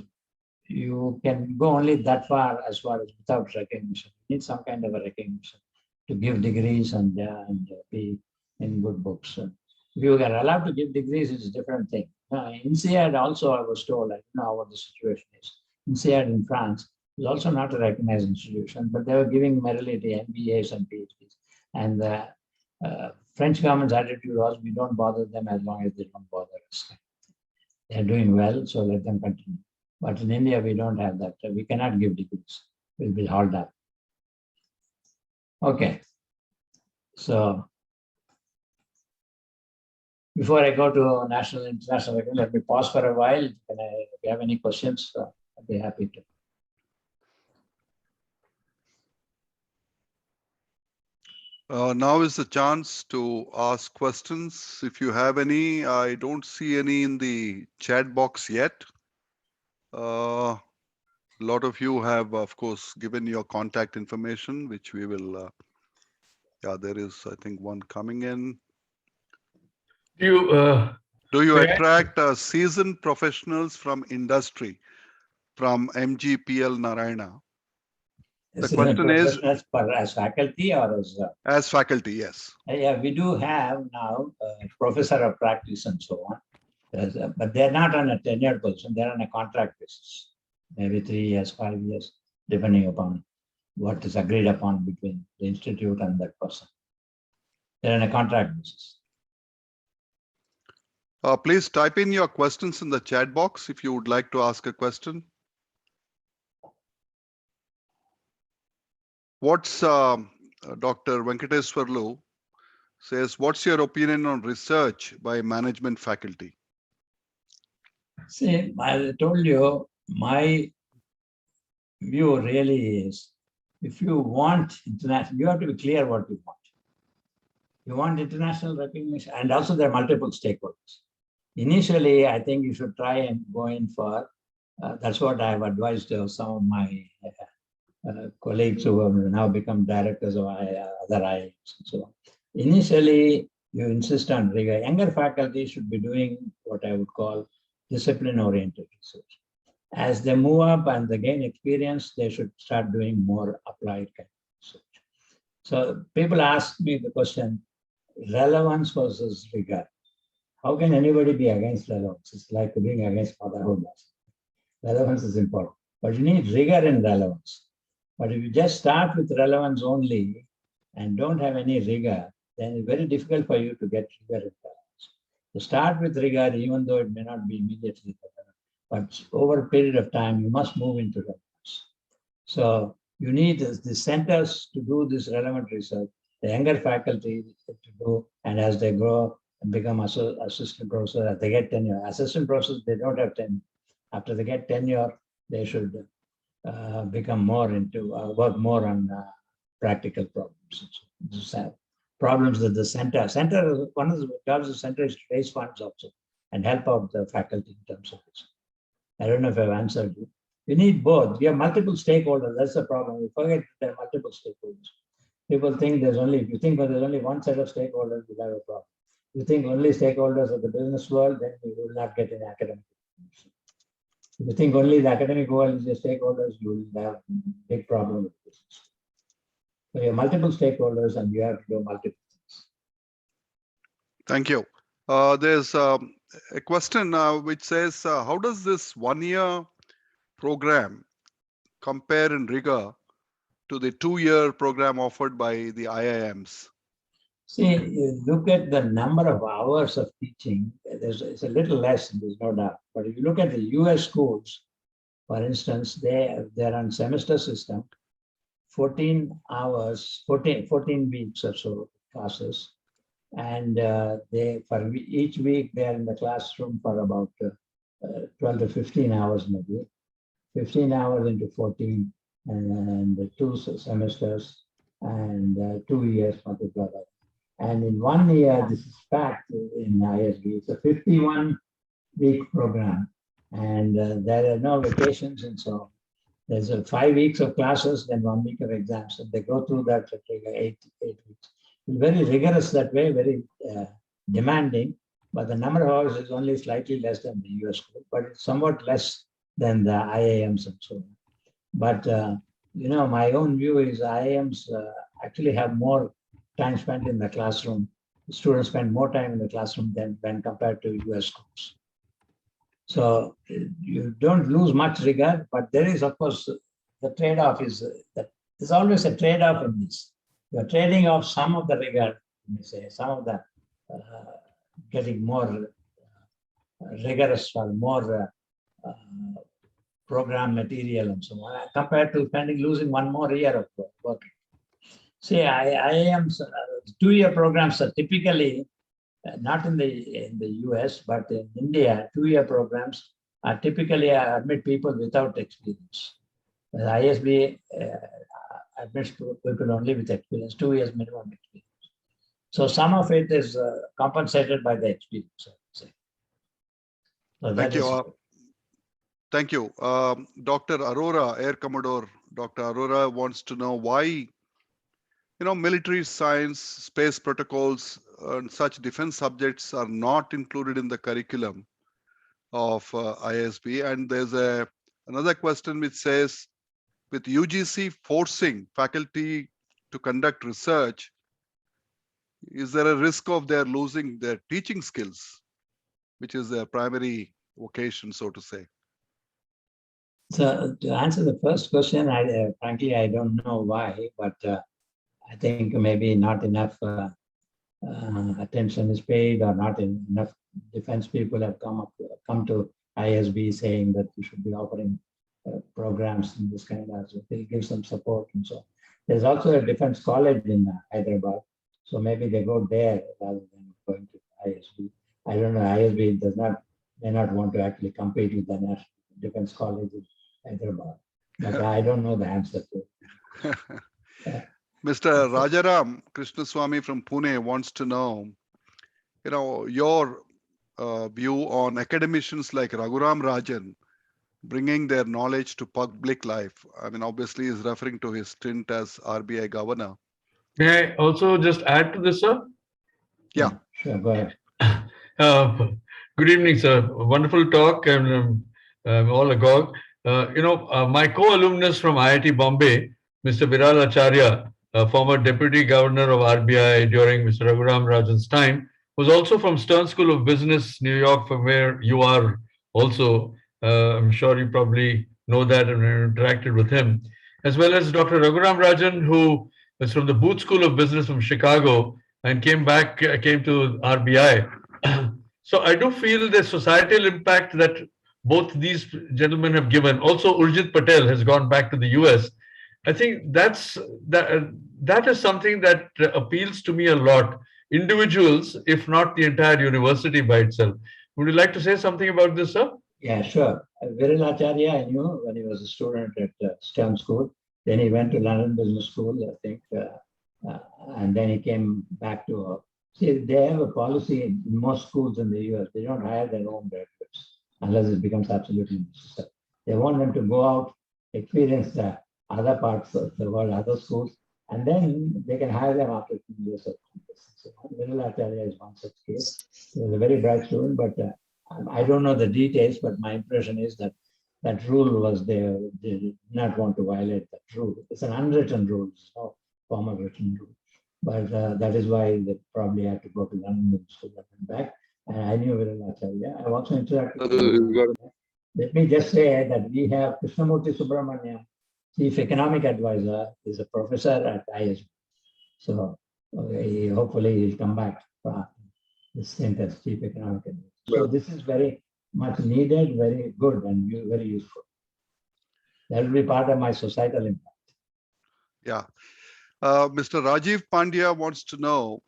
Speaker 6: you can go only that far as without recognition. You need some kind of a recognition to give degrees and be in good books. If you are allowed to give degrees, it's a different thing. INSEAD also, I was told, I don't know what the situation is. INSEAD in France is also not a recognized institution, but they were giving merely the MBAs and PhDs. And the French government's attitude was, we don't bother them as long as they don't bother us. They're doing well, so let them continue. But in India, we don't have that. We cannot give degrees. We'll be hauled up. Okay. So before I go to national, international, let me pause for a while. If you have any questions, I'd be happy to.
Speaker 1: Now is the chance to ask questions. If you have any, I don't see any in the chat box yet. A lot of you have, of course, given your contact information, which we will, yeah, there is, I think, one coming in.
Speaker 3: Do
Speaker 1: you attract seasoned professionals from industry, from MGPL Narayana? The question is,
Speaker 6: as faculty or
Speaker 1: as faculty, yes.
Speaker 6: Yeah, we do have now a professor of practice and so on, but they're not on a tenured position, they're on a contract basis, maybe 3 years, 5 years, depending upon what is agreed upon between the institute and that person. They're on a contract basis.
Speaker 1: Please type in your questions in the chat box if you would like to ask a question. What's Dr. Venkateswarlu says, what's your opinion on research by management faculty?
Speaker 6: See, I told you, my view really is, if you want international, you have to be clear what you want. You want international recognition, and also there are multiple stakeholders. Initially, I think you should try and go in for, that's what I've advised some of my colleagues who have now become directors of other IIMs and so on. Initially, you insist on rigor. Younger faculty should be doing what I would call discipline-oriented research. As they move up and they gain experience, they should start doing more applied kind of research. So people ask me the question, relevance versus rigor. How can anybody be against relevance? It's like being against motherhood. Relevance is important, but you need rigor in relevance. But if you just start with relevance only and don't have any rigor, then it's very difficult for you to get rigor in relevance. So start with rigor, even though it may not be immediately relevant, but over a period of time, you must move into relevance. So you need the centers to do this relevant research, the younger faculty to do, and as they grow and become assistant professor, as they get tenure. Assistant professors, they don't have tenure. After they get tenure, they should become more into, work more on practical problems. Problems that the center, one of the jobs of the center is to raise funds also and help out the faculty in terms of this. I don't know if I've answered you. You need both. You have multiple stakeholders. That's the problem. You forget there are multiple stakeholders. People think there's only, if you think there's only one set of stakeholders, you'll have a problem. If you think only stakeholders of the business world, then you will not get an academic. If you think only the academic world is your stakeholders, you will have a big problem with business. So you have multiple stakeholders and you have to do multiple things.
Speaker 1: Thank you. There's a question which says, how does this 1-year program compare in rigor to the 2-year program offered by the IIMs?
Speaker 6: See, you look at the number of hours of teaching, it's a little less, there's no doubt. But if you look at the US schools, for instance, they're on semester system, 14 hours, 14 weeks or so classes. And for each week, they're in the classroom for about 12 to 15 hours in a week, 15 hours into 14, and 2 semesters, and 2 years multiplied by. And in 1 year, this is fact in ISB, it's a 51-week program, and there are no vacations and so on. There's 5 weeks of classes, then 1 week of exams, and they go through that for 8 weeks. It's very rigorous that way, very demanding, but the number of hours is only slightly less than the US school, but it's somewhat less than the IIMs and so on. But you know, my own view is IIMs actually have more time spent in the classroom students spend more time in the classroom than when compared to US schools. So you don't lose much rigor, but there is, of course, the trade-off is that there's always a trade-off in this. You're trading off some of the rigor, let me say, some of the getting more rigorous or more program material and so on, compared to losing one more year of work. See, IIM's 2-year programs are typically not in the US, but in India, 2-year programs are typically admit people without experience. The ISB admits people only with experience, 2 years minimum experience. So some of it is compensated by the experience, I would say. So
Speaker 1: Thank you. Thank you. Dr. Arora, Air Commodore Dr. Arora wants to know why, military science, space protocols, and such defense subjects are not included in the curriculum of ISB. And there's another question which says, with UGC forcing faculty to conduct research, is there a risk of their losing their teaching skills, which is their primary vocation, so to say?
Speaker 6: So to answer the first question, frankly, I don't know why, but I think maybe not enough attention is paid, or not enough defense people have come to ISB saying that we should be offering programs in this kind of, so they give some support and so on. There's also a defense college in Hyderabad, so maybe they go there rather than going to ISB. I don't know, ISB may not want to actually compete with the National Defense College in Hyderabad, but I don't know the answer to it.
Speaker 1: Mr. Rajaram Krishnaswamy from Pune wants to know, your view on academicians like Raghuram Rajan bringing their knowledge to public life. I mean, obviously, he's referring to his stint as RBI governor.
Speaker 3: May I also just add to this, sir?
Speaker 1: Yeah.
Speaker 6: Sure, go ahead.
Speaker 3: Good evening, sir. Wonderful talk, and all agog. My co-alumnus from IIT Bombay, Mr. Viral Acharya, former Deputy Governor of RBI during Mr. Raghuram Rajan's time, was also from Stern School of Business, New York, from where you are also. I'm sure you probably know that and interacted with him, as well as Dr. Raghuram Rajan, who was from the Booth School of Business from Chicago and came to RBI. So I do feel the societal impact that both these gentlemen have given. Also, Urjit Patel has gone back to the US. I think that is something that appeals to me a lot. Individuals, if not the entire university by itself. Would you like to say something about this, sir?
Speaker 6: Yeah, sure. Viral Acharya, I knew when he was a student at Stern School. Then he went to London Business School, I think, and then he came back to. See, they have a policy in most schools in the US. They don't hire their own graduates unless it becomes absolutely necessary. They want them to go out, experience the other parts of the world, other schools, and then they can hire them after 2 years of competence. So Viral Acharya is one such case. He was a very bright student, but I don't know the details, but my impression is that that rule was there. They did not want to violate that rule. It's an unwritten rule, it's not a formal written rule. But that is why they probably had to go to London School and back. And I knew Viral Acharya. I've also interacted with him. Let me just say that we have Krishnamurti Subramaniam, Chief Economic Advisor, is a professor at ISB. So hopefully he'll come back for the stint as Chief Economic Advisor. So this is very much needed, very good, and very useful. That will be part of my societal impact.
Speaker 1: Yeah. Mr. Rajiv Pandya wants to know,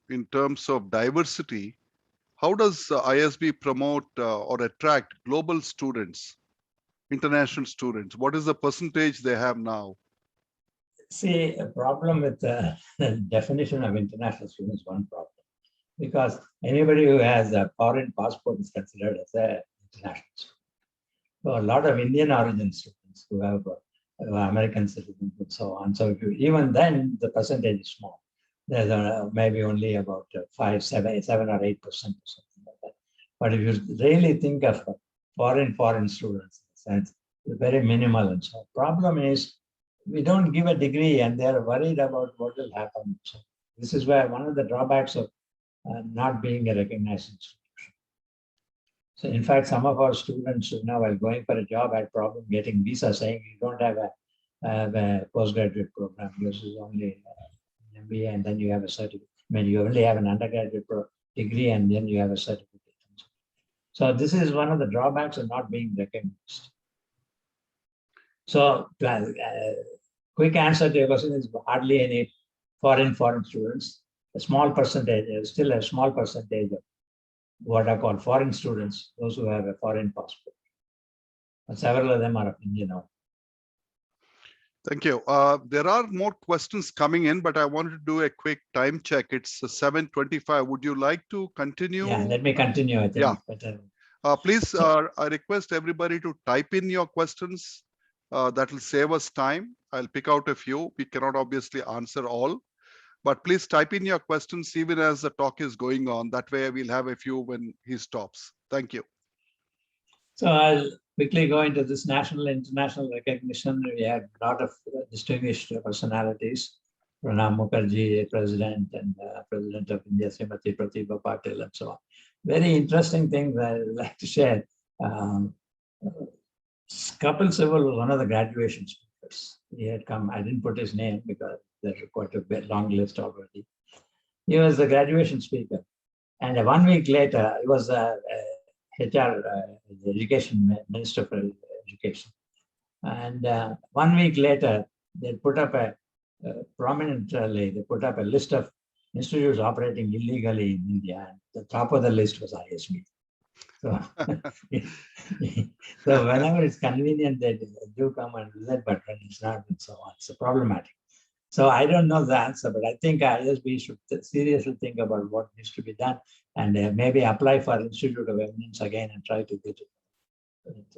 Speaker 1: in terms of diversity, how does ISB promote or attract global students, international students? What is the percentage they have now?
Speaker 6: See, a problem with the definition of international students, one problem. Because anybody who has a foreign passport is considered as an international student. So a lot of Indian origin students who have American citizens and so on. So even then, the percentage is small. There's maybe only about 7 or 8% or something like that. But if you really think of foreign students, in a sense, it's very minimal. And so problem is, we don't give a degree and they're worried about what will happen. So This is where one of the drawbacks of not being a recognized institution. So in fact, some of our students, while going for a job, had problem getting visa, saying you don't have a postgraduate program. Yours is only an MBA, and then you have a certificate. I mean, you only have an undergraduate degree, and then you have a certificate. So this is one of the drawbacks of not being recognized. So quick answer to your question is hardly any foreign students. A small percentage, still a small percentage of what are called foreign students, those who have a foreign passport. But several of them are of Indian origin.
Speaker 1: Thank you. There are more questions coming in, but I wanted to do a quick time check. It's 7:25. Would you like to continue?
Speaker 6: Yeah, let me continue. I think.
Speaker 1: Yeah.
Speaker 6: Better.
Speaker 1: Please, I request everybody to type in your questions. That will save us time. I'll pick out a few. We cannot obviously answer all, but please type in your questions even as the talk is going on. That way we'll have a few when he stops. Thank you.
Speaker 6: So I'll quickly go into this national, international recognition. We had a lot of distinguished personalities. Pranab Mukherjee, President, and President of India, Srimati Pratibha Patil, and so on. Very interesting things I'd like to share. Kapil Sibal was one of the graduation speakers. He had come, I didn't put his name because there's quite a long list already. He was the graduation speaker. And 1 week later, he was HR, the Education Minister for Education. And 1 week later, they put up prominently, they put up a list of institutes operating illegally in India. And the top of the list was ISB. So, so whenever it's convenient, they do come and visit, but when it's not, and so on. It's problematic. So I don't know the answer, but I think ISB should seriously think about what needs to be done and maybe apply for Institute of Eminence again and try to get it.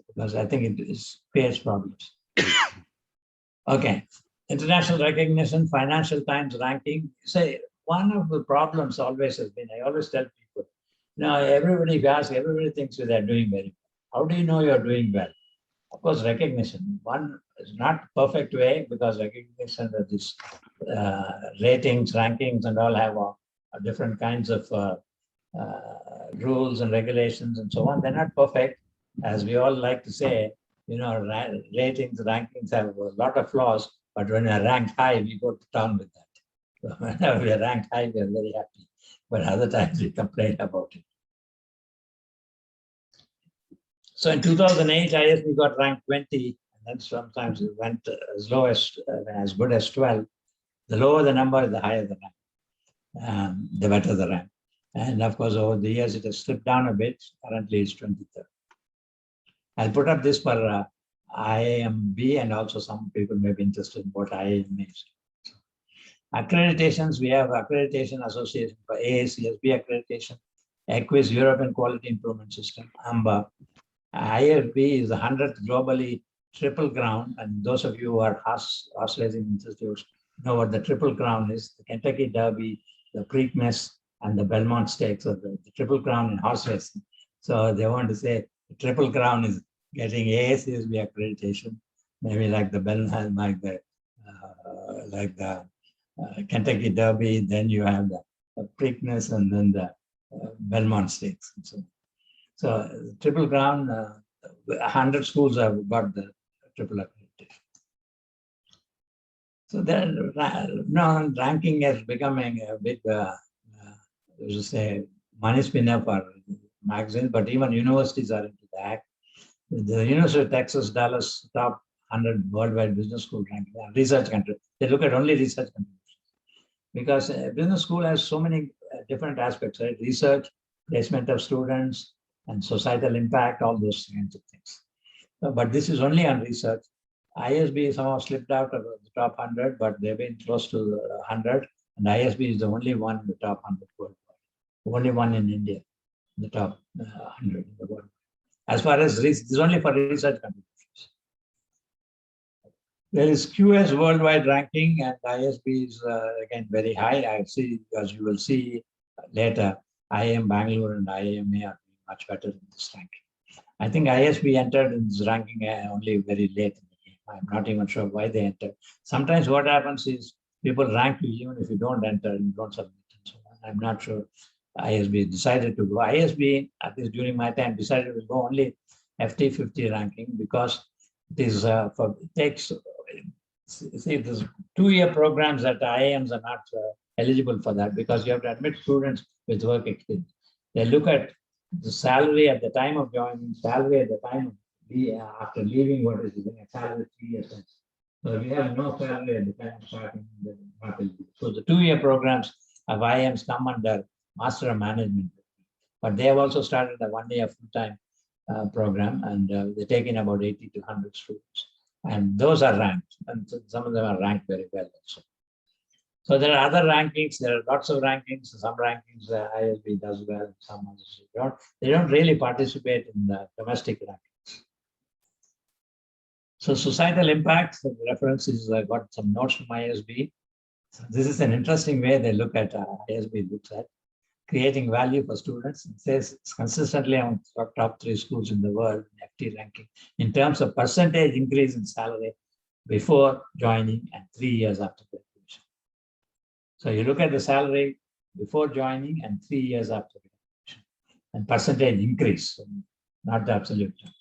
Speaker 6: Because I think it creates problems. Okay. International recognition, Financial Times ranking. Say, one of the problems always has been, I always tell people, everybody asks, everybody thinks they're doing very well. How do you know you're doing well? Of course, recognition. One is not perfect way because recognition of these ratings, rankings, and all have different kinds of rules and regulations and so on. They're not perfect, as we all like to say. Ratings, rankings have a lot of flaws, but when we're ranked high, we go to town with that. So whenever we're ranked high, we're very happy. But other times we complain about it. So in 2008, ISB got ranked 20, and then sometimes it went as low as good as 12. The lower the number, the higher the rank, the better the rank. And of course, over the years, it has slipped down a bit. Currently, it's 23rd. I'll put up this for IIM-B, and also some people may be interested in what IIM is. Accreditations, we have Accreditation Association for AACSB accreditation, EQUIS European Quality Improvement System, AMBA. IIM-B is the 100th globally Triple Crown, and those of you who are horse racing institutes know what the Triple Crown is: the Kentucky Derby, the Preakness, and the Belmont Stakes, or the Triple Crown in horse racing. So they want to say the Triple Crown is getting AACSB accreditation, maybe like the Kentucky Derby, then you have the Preakness, and then the Belmont Stakes. So Triple Crown, 100 schools have got the triple accreditation. So then now ranking is becoming a big, money spinner for magazines, but even universities are into the act. The University of Texas, Dallas, top 100 worldwide business school ranking, research country. They look at only research contributions because business school has so many different aspects, right? Research, placement of students, and societal impact, all those kinds of things. But this is only on research. ISB somehow slipped out of the top 100, but they've been close to 100. And ISB is the only one in the top 100 worldwide. The only one in India, in the top 100 in the world. As far as this is only for research contributions. There is QS worldwide ranking, and ISB is again very high. I see, as you will see later, IIM Bangalore and IIM-A are much better in this ranking. I think ISB entered in this ranking only very late in the game. I'm not even sure why they entered. Sometimes what happens is people rank you even if you don't enter and don't submit. And so on. I'm not sure ISB decided to go. ISB, at least during my time, decided to go only FT 50 ranking because it is it takes, see, there's 2-year programs at IIMs are not eligible for that because you have to admit students with work experience. They look at the salary at the time of joining, salary at the time of after leaving, what is a salary 3 years. So if you have no salary at the time of starting, then not eligible. So the 2-year programs of IIMs come under Master of Management, but they have also started a 1-year full-time program, and they take in about 80 to 100 students, and those are ranked, and some of them are ranked very well also. So there are other rankings. There are lots of rankings. Some rankings ISB does well, some others don't. They don't really participate in the domestic rankings. So societal impact, the reference is I got some notes from ISB. So this is an interesting way they look at ISB looks at creating value for students. It says it's consistently among top 3 schools in the world in FT ranking in terms of percentage increase in salary before joining and 3 years after graduation. So you look at the salary before joining and 3 years after graduation, and percentage increase, not the absolute term.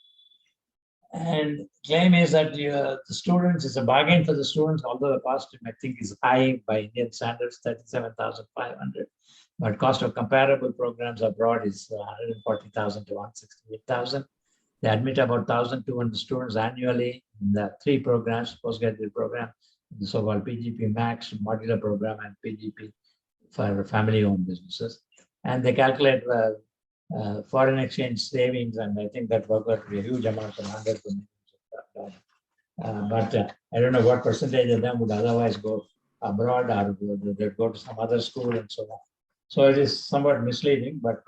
Speaker 6: And claim is that the students, it's a bargain for the students, although the cost I think is high by Indian standards, 37,500. But cost of comparable programs abroad is 140,000 to 168,000. They admit about 1,200 students annually in the 3 programs, postgraduate program, the so-called PGP Max, modular program, and PGP for family-owned businesses. And they calculate foreign exchange savings, and I think that worked out to be a huge amount of hundreds of millions of dollars. But I don't know what percentage of them would otherwise go abroad, or they'd go to some other school and so on. So it is somewhat misleading, but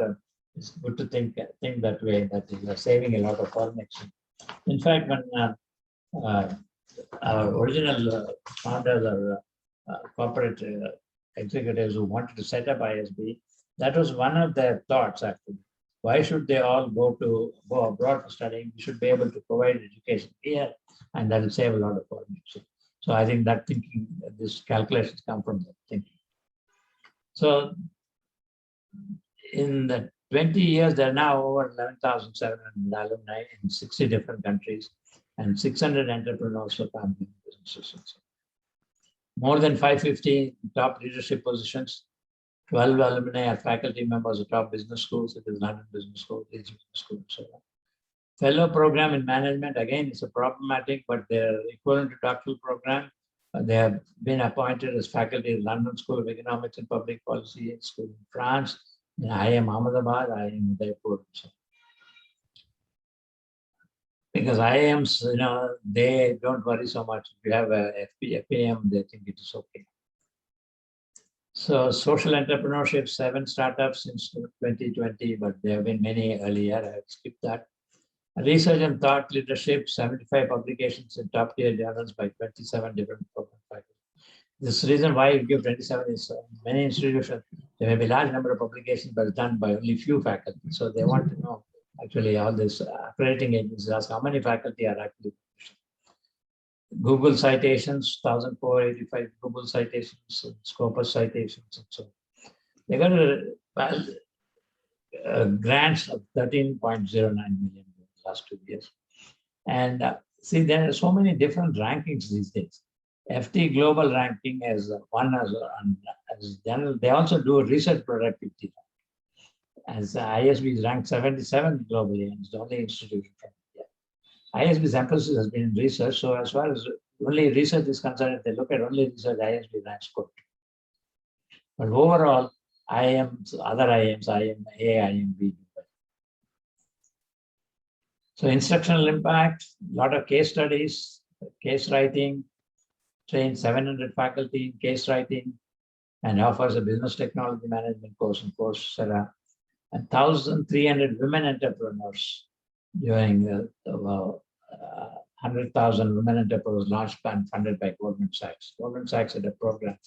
Speaker 6: it's good to think that way, that you are saving a lot of foreign exchange. In fact, when our original founders or corporate executives who wanted to set up ISB, that was one of their thoughts actually. Why should they all go abroad for studying? We should be able to provide education here, and that will save a lot of foreign exchange. So I think that thinking, this calculations come from that thinking. So in the 20 years, there are now over 11,700 alumni in 60 different countries and 600 entrepreneurs for family businesses. More than 550 top leadership positions, 12 alumni are faculty members of top business schools, such as London Business School, Leeds Business School, and so on. Fellow program in management, again, it's a problematic, but they're equivalent to doctoral program. They have been appointed as faculty at London School of Economics and Public Policy School in France, in IIM Ahmedabad, IIM Udaipur. Because IIMs, they don't worry so much. If you have a FPM, they think it is okay. So social entrepreneurship, 7 startups since 2020, but there have been many earlier. I have skipped that. Research and thought leadership, 75 publications in top tier journals by 27 different program faculty. This reason why you give 27 is many institutions, there may be a large number of publications, but it's done by only few faculty. So they want to know, actually, all this accrediting agencies ask how many faculty are actually publishing. Google citations, 1,485 Google citations, Scopus citations, and so on. They got grants of 13.09 million in the last 2 years. And see, there are so many different rankings these days. FT Global ranking as one as general. They also do a research productivity. As ISB is ranked 77 globally, and it's the only institution from India. ISB's emphasis has been in research, so as far as only research is concerned, if they look at only research, ISB ranks good. But overall, IIMs, other IIMs, IIM-A, IIM-B. So instructional impact, a lot of case studies, case writing, trained 700 faculty in case writing, and offers a business technology management course in Coursera, and 1,300 women entrepreneurs during 100,000 women entrepreneurs launched and funded by Goldman Sachs. Goldman Sachs had a program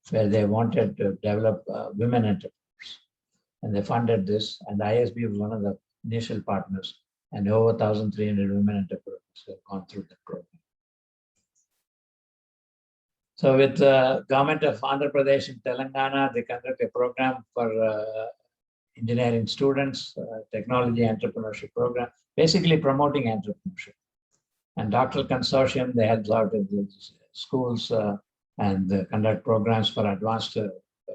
Speaker 6: where they wanted to develop women entrepreneurs, and they funded this, and ISB was one of the initial partners, and over 1,300 women entrepreneurs have gone through the program. So with the government of Andhra Pradesh and Telangana, they conduct a program for engineering students, technology entrepreneurship program, basically promoting entrepreneurship. And doctoral consortium, they help out in the schools and conduct programs for advanced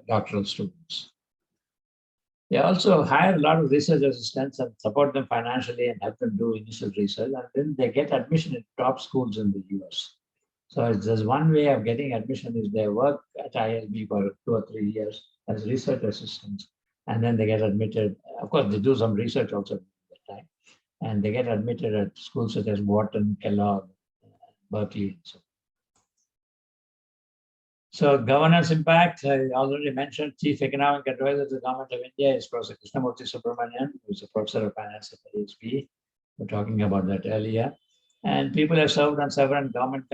Speaker 6: doctoral students. They also hire a lot of research assistants and support them financially and help them do initial research. And then they get admission in top schools in the US. So there's one way of getting admission is they work at IIM-B for 2 or 3 years as research assistants. And then they get admitted. Of course, they do some research also at that time. And they get admitted at schools such as Wharton, Kellogg, Berkeley, and so on. So governance impact, I already mentioned, Chief Economic Advisor to the Government of India is Professor Krishnamurthy Subramanian, who is a Professor of Finance at the IISB. We were talking about that earlier. And people have served on several government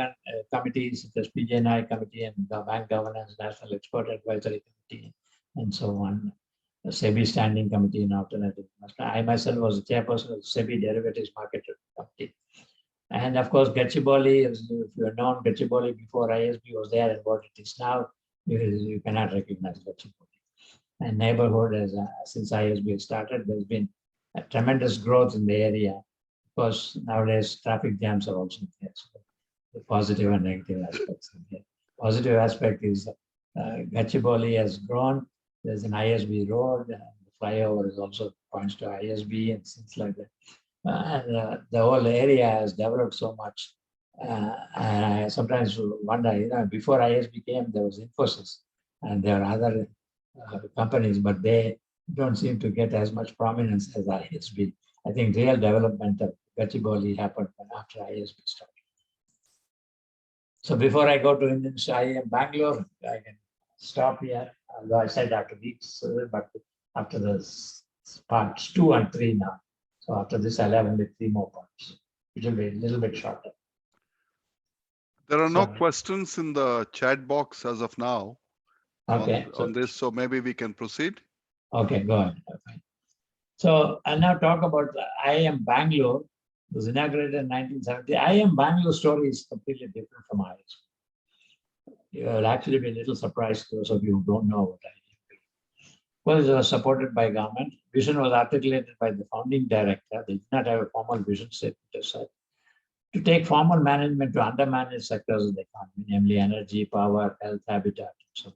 Speaker 6: committees, such as PG&I Committee and the Bank Governance, National Export Advisory Committee, and so on. The SEBI Standing Committee in Alternative Investment. I myself was the chairperson of the SEBI Derivatives Market Committee. And of course, Gachibowli, if you have known Gachibowli before IISB was there and what it is now, you cannot recognize Gachibowli. And neighborhood, since IISB started, there's been a tremendous growth in the area. Of course, nowadays traffic jams are also there. So the positive and negative aspects are there. Positive aspect is Gachibowli has grown. There's an IISB road, and the flyover is also points to IISB and things like that. And the whole area has developed so much. And I sometimes wonder, before IISB came, there was Infosys, and there are other companies, but they don't seem to get as much prominence as IISB. I think real development of Gachibowli happened after IISB started. So before I go to IIM Bangalore, I can stop here. Although I said after weeks, but after the parts 2 and 3 now. So after this, I'll have only 3 more parts. It will be a little bit shorter.
Speaker 1: There are no questions in the chat box as of now on this, so maybe we can proceed.
Speaker 6: Okay, go ahead. Okay. So I'll now talk about the IIM Bangalore. It was inaugurated in 1970. IIM Bangalore story is completely different from IISB. You will actually be a little surprised, those of you who don't know what IIM-B. Well, it was supported by government. Vision was articulated by the founding director. They did not have a formal vision statement as such, to take formal management to undermanaged sectors of the economy, namely energy, power, health, habitat, and so on.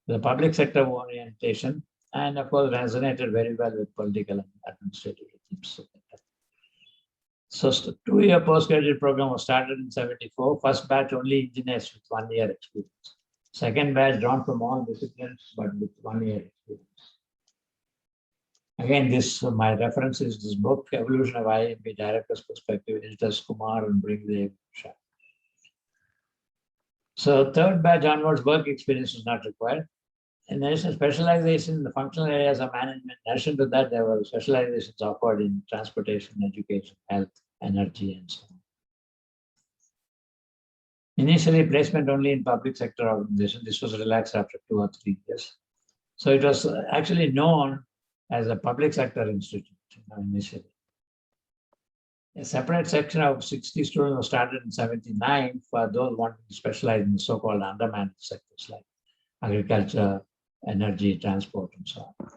Speaker 6: The public sector orientation, and of course, resonated very well with political and administrative regimes. So, 2-year postgraduate program was started in 74. First batch only engineers with 1 year experience. Second batch drawn from all disciplines, but with 1 year experience. Again, my reference is this book, Evolution of IIM-B Director's Perspective, Editors Kumar and Bringdev Shah. So third batch onwards, work experience was not required. In addition, specialization in the functional areas of management. In addition to that, there were specializations offered in transportation, education, health, energy, and so on. Initially, placement only in public sector organization. This was relaxed after 2 or 3 years. So it was actually known as a public sector institute initially. A separate section of 60 students was started in 79 for those wanting to specialize in the so-called undermanaged sectors like agriculture, energy, transport, and so on.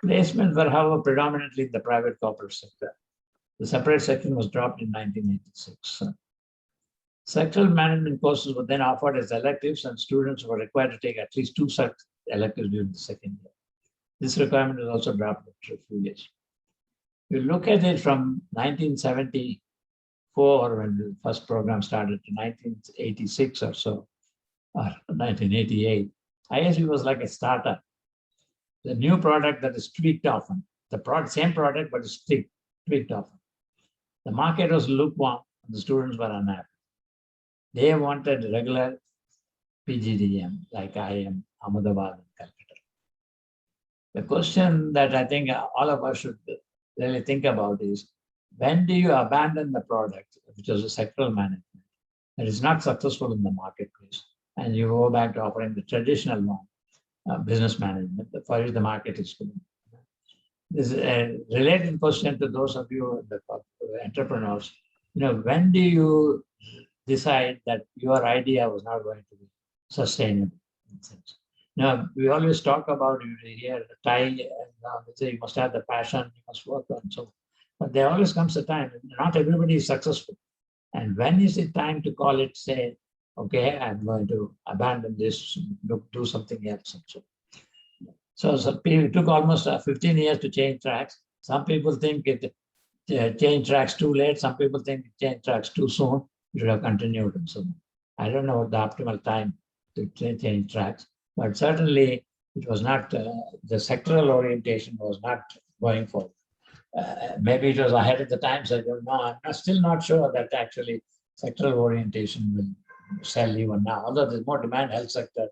Speaker 6: Placements were, however, predominantly in the private corporate sector. The separate section was dropped in 1986. Sectoral management courses were then offered as electives, and students were required to take at least 2 such electives during the second year. This requirement was also dropped after a few years. You look at it from 1974, when the first program started, to 1986 or so, or 1988, IISB was like a startup. The new product that is tweaked often. The same product, but it's tweaked often. The market was lukewarm, and the students were unhappy. They wanted regular PGDM, like IIM, Ahmedabad, and Calcutta. The question that I think all of us should really think about is, when do you abandon the product, which is a sectoral management, that is not successful in the marketplace, and you go back to offering the traditional one, business management, for which the market is good? This is a related question to those of you, the entrepreneurs. When do you decide that your idea was not going to be sustainable. In sense. Now, we always talk about you here, tie, and they say you must have the passion, you must work on so. But there always comes a time, not everybody is successful. And when is it time to call it, say, okay, I'm going to abandon this, do something else. And so it took almost 15 years to change tracks. Some people think it changed tracks too late. Some people think it changed tracks too soon. You should have continued and so on. I don't know what the optimal time to change tracks, but certainly it was not, the sectoral orientation was not going forward. Maybe it was ahead of the times, I don't know. I'm still not sure that actually sectoral orientation will sell even now. Although there's more demand, health sector,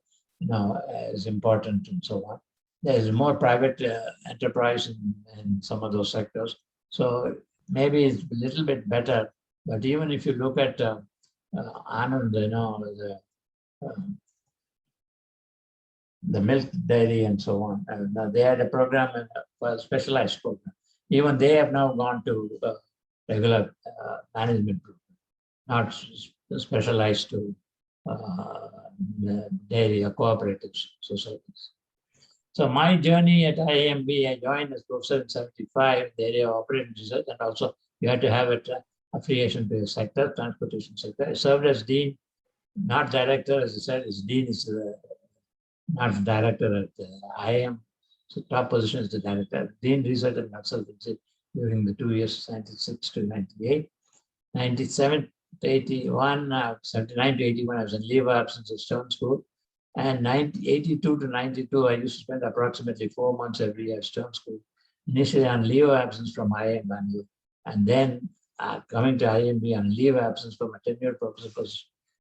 Speaker 6: is important and so on. There's more private enterprise in some of those sectors. So maybe it's a little bit better. But even if you look at Anand, the milk dairy and so on, they had a program, a specialized program. Even they have now gone to regular management program, not specialized to dairy or cooperative societies. So my journey at IIM-B, I joined as professor in 75, the area of operating research, and also you had to have an affiliation to a sector, transportation sector. I served as dean, not director, as I said, as dean is not director at IIM. So top position is the director. Dean research and consultancy during the 2 years, 96 to 98. 97 to 81, 79 to 81, I was in leave of absence at Stone School. And 82 to 92, I used to spend approximately 4 months every year at Stone School. Initially on leave of absence from IIM Bangalore, and then coming to IIM-B on leave of absence from a tenured professor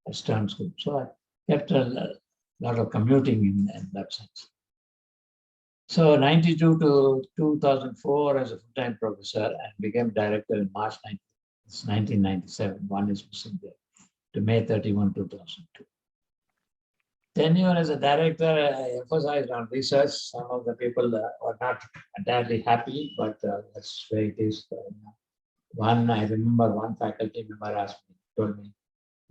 Speaker 6: at Stone School. So I kept a lot of commuting in that sense. So 92 to 2004 as a full-time professor and became director in March 1997. One is missing there, to May 31, 2002. Tenure as a director, I emphasized on research. Some of the people were not entirely happy, but that's where it is. I remember one faculty member asked me, told me,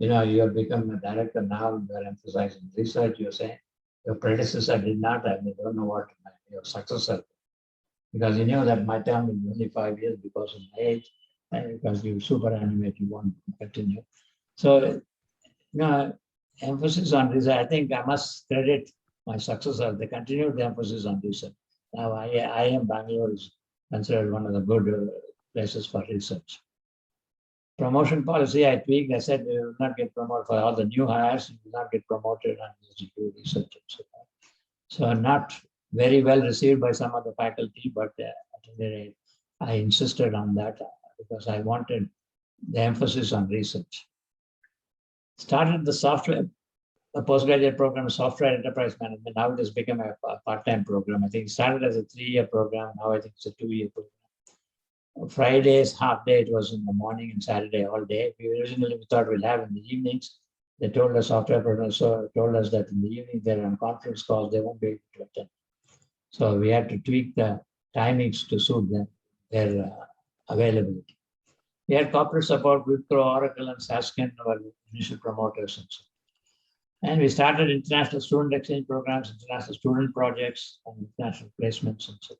Speaker 6: you have become a director now, you are emphasizing research, you're saying. Your predecessor did not, I don't know what your successor, because he knew that my term will be only 5 years because of my age, and because you superannuate, you want to continue. So, emphasis on research, I think I must credit my successor. They continued the emphasis on research. Now, IIM Bangalore is considered one of the good places for research. Promotion policy, I tweaked. I said you will not get promoted for all the new hires. You will not get promoted unless you do research. So not very well received by some of the faculty, but I insisted on that because I wanted the emphasis on research. Started the software, the postgraduate program, software enterprise management. Now it has become a part-time program. I think it started as a 3-year program. Now I think it's a 2-year program. Fridays, half day, it was in the morning, and Saturday, all day. We originally thought we'll have in the evenings. They told us, software professor told us that in the evening they're on conference calls, they won't be able to attend. So we had to tweak the timings to suit them, their availability. We had corporate support, Wipro, Oracle, and Saskin were initial promoters and so. And we started international student exchange programs, international student projects, and international placements and so.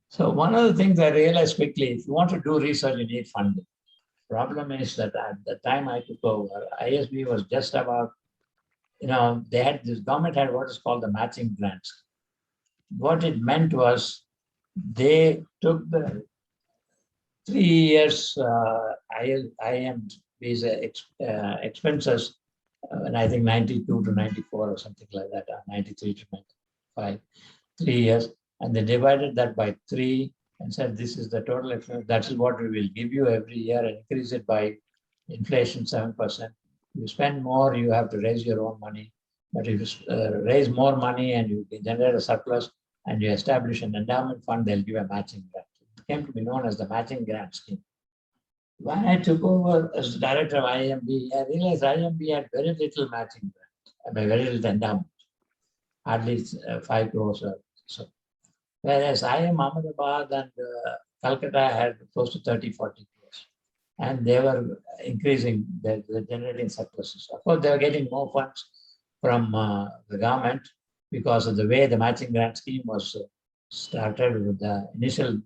Speaker 6: So one of the things I realized quickly, if you want to do research, you need funding. Problem is that at the time I took over, ISB was just about, this government had what is called the matching grants. What it meant was they took the 3 years IIM-B's expenses, and I think 92 to 94 or something like that, 93 to 95, 3 years. And they divided that by 3 and said, this is the total expense. That is what we will give you every year, and increase it by inflation 7%. You spend more, you have to raise your own money. But if you raise more money and you generate a surplus and you establish an endowment fund, they'll give a matching grant. It came to be known as the matching grant scheme. When I took over as the director of IIM-B, I realized IIM-B had very little matching grant, very little endowment, hardly 5 crores or so. Whereas IIM Ahmedabad and Calcutta had close to 30, 40 crores. and they were increasing, they're generating surpluses. Of course, they were getting more funds from the government because of the way the matching grant scheme was started. With the initial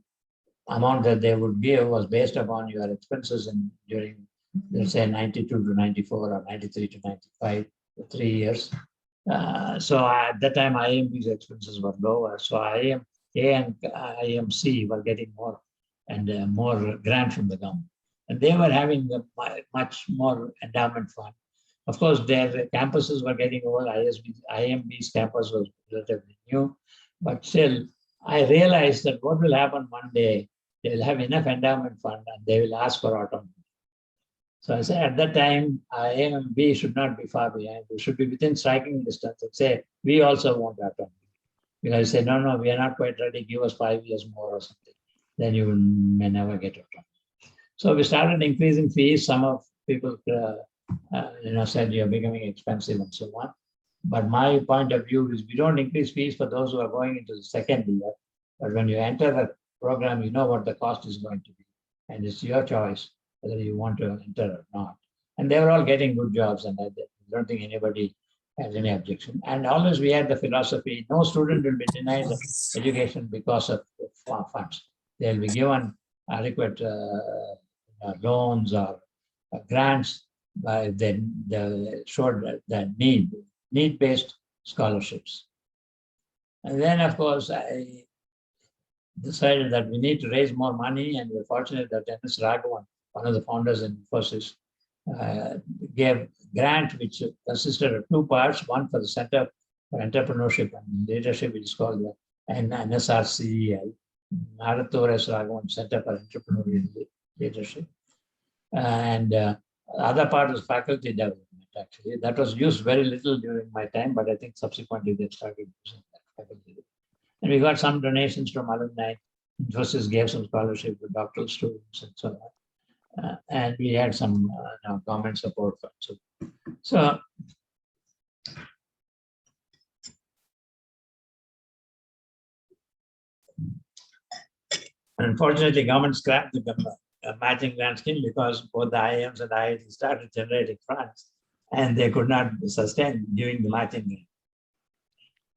Speaker 6: amount that they would give was based upon your expenses during, let's say, 92 to 94 or 93 to 95 for 3 years. So at that time, IIM-B's expenses were lower. So IIM-A and IIM-C were getting more and more grant from the government. And they were having a much more endowment fund. Of course, their campuses were getting over. IIM-B's campus was relatively new. But still, I realized that what will happen one day, they will have enough endowment fund and they will ask for autonomy. So I said at that time, IIM-B should not be far behind. We should be within striking distance and say, we also want autonomy. Because I said, no, we are not quite ready. Give us 5 years more or something. Then you may never get autonomy. So we started increasing fees. Some of people said you're becoming expensive and so on. But my point of view is we don't increase fees for those who are going into the second year. But when you enter the program, you know what the cost is going to be. And it's your choice whether you want to enter or not. And they were all getting good jobs, and I don't think anybody has any objection. And always we had the philosophy, no student will be denied education because of funds. They'll be given adequate loans or grants by the showed that need-based scholarships. And then, of course, I decided that we need to raise more money, and we're fortunate that Dennis Raghavan, one of the founders in Infosys, gave grant which consisted of 2 parts, one for the Center for Entrepreneurship and Leadership, which is called the NSRCEL, Naratores Raghavan Center for Entrepreneurial Leadership. And the other part was faculty development, actually. That was used very little during my time, but I think subsequently they started using that faculty. And we got some donations from alumni. Infosys gave some scholarship to doctoral students and so on. And we had some government support. So unfortunately, government scrapped the matching grant scheme because both the IIMs and IITs started generating funds, and they could not sustain giving the matching grant.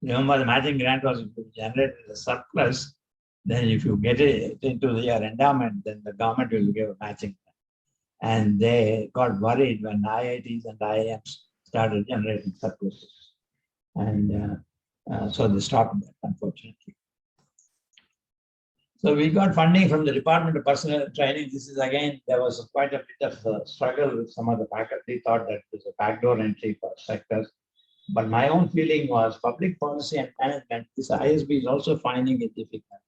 Speaker 6: Remember, the matching grant was generated a surplus. Then if you get it into your endowment, then the government will give a matching grant. And they got worried when IITs and IIMs started generating surpluses. And so they stopped that, unfortunately. So we got funding from the Department of Personnel Training. This is again, there was quite a bit of struggle with some of the faculty, thought that it was a backdoor entry for sectors. But my own feeling was public policy and management, this ISB is also finding it difficult.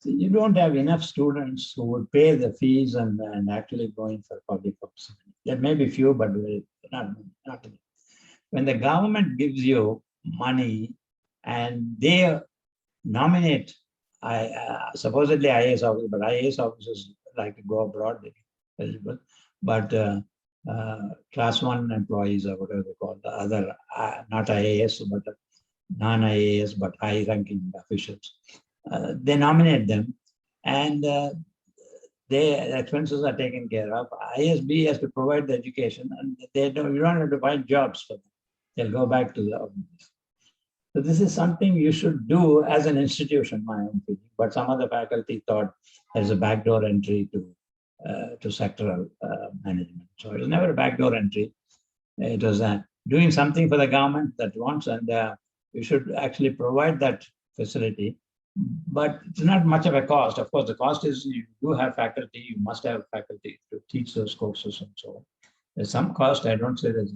Speaker 6: So you don't have enough students who would pay the fees and actually going for public policy. There may be few, but not enough. When the government gives you money and they nominate supposedly IAS officers, but IAS officers like to go abroad, they be eligible. But class 1 employees or whatever they call the other, not IAS, but non-IAS, but high-ranking officials. They nominate them, and their expenses are taken care of. ISB has to provide the education, and you don't have to find jobs for them. They'll go back to the organization. So this is something you should do as an institution, my own feeling. But some of the faculty thought there's a backdoor entry to sectoral management. So it was never a backdoor entry. It was doing something for the government that wants, and you should actually provide that facility. But it's not much of a cost. Of course, the cost is you do have faculty, you must have faculty to teach those courses and so on. There's some cost. I don't say there's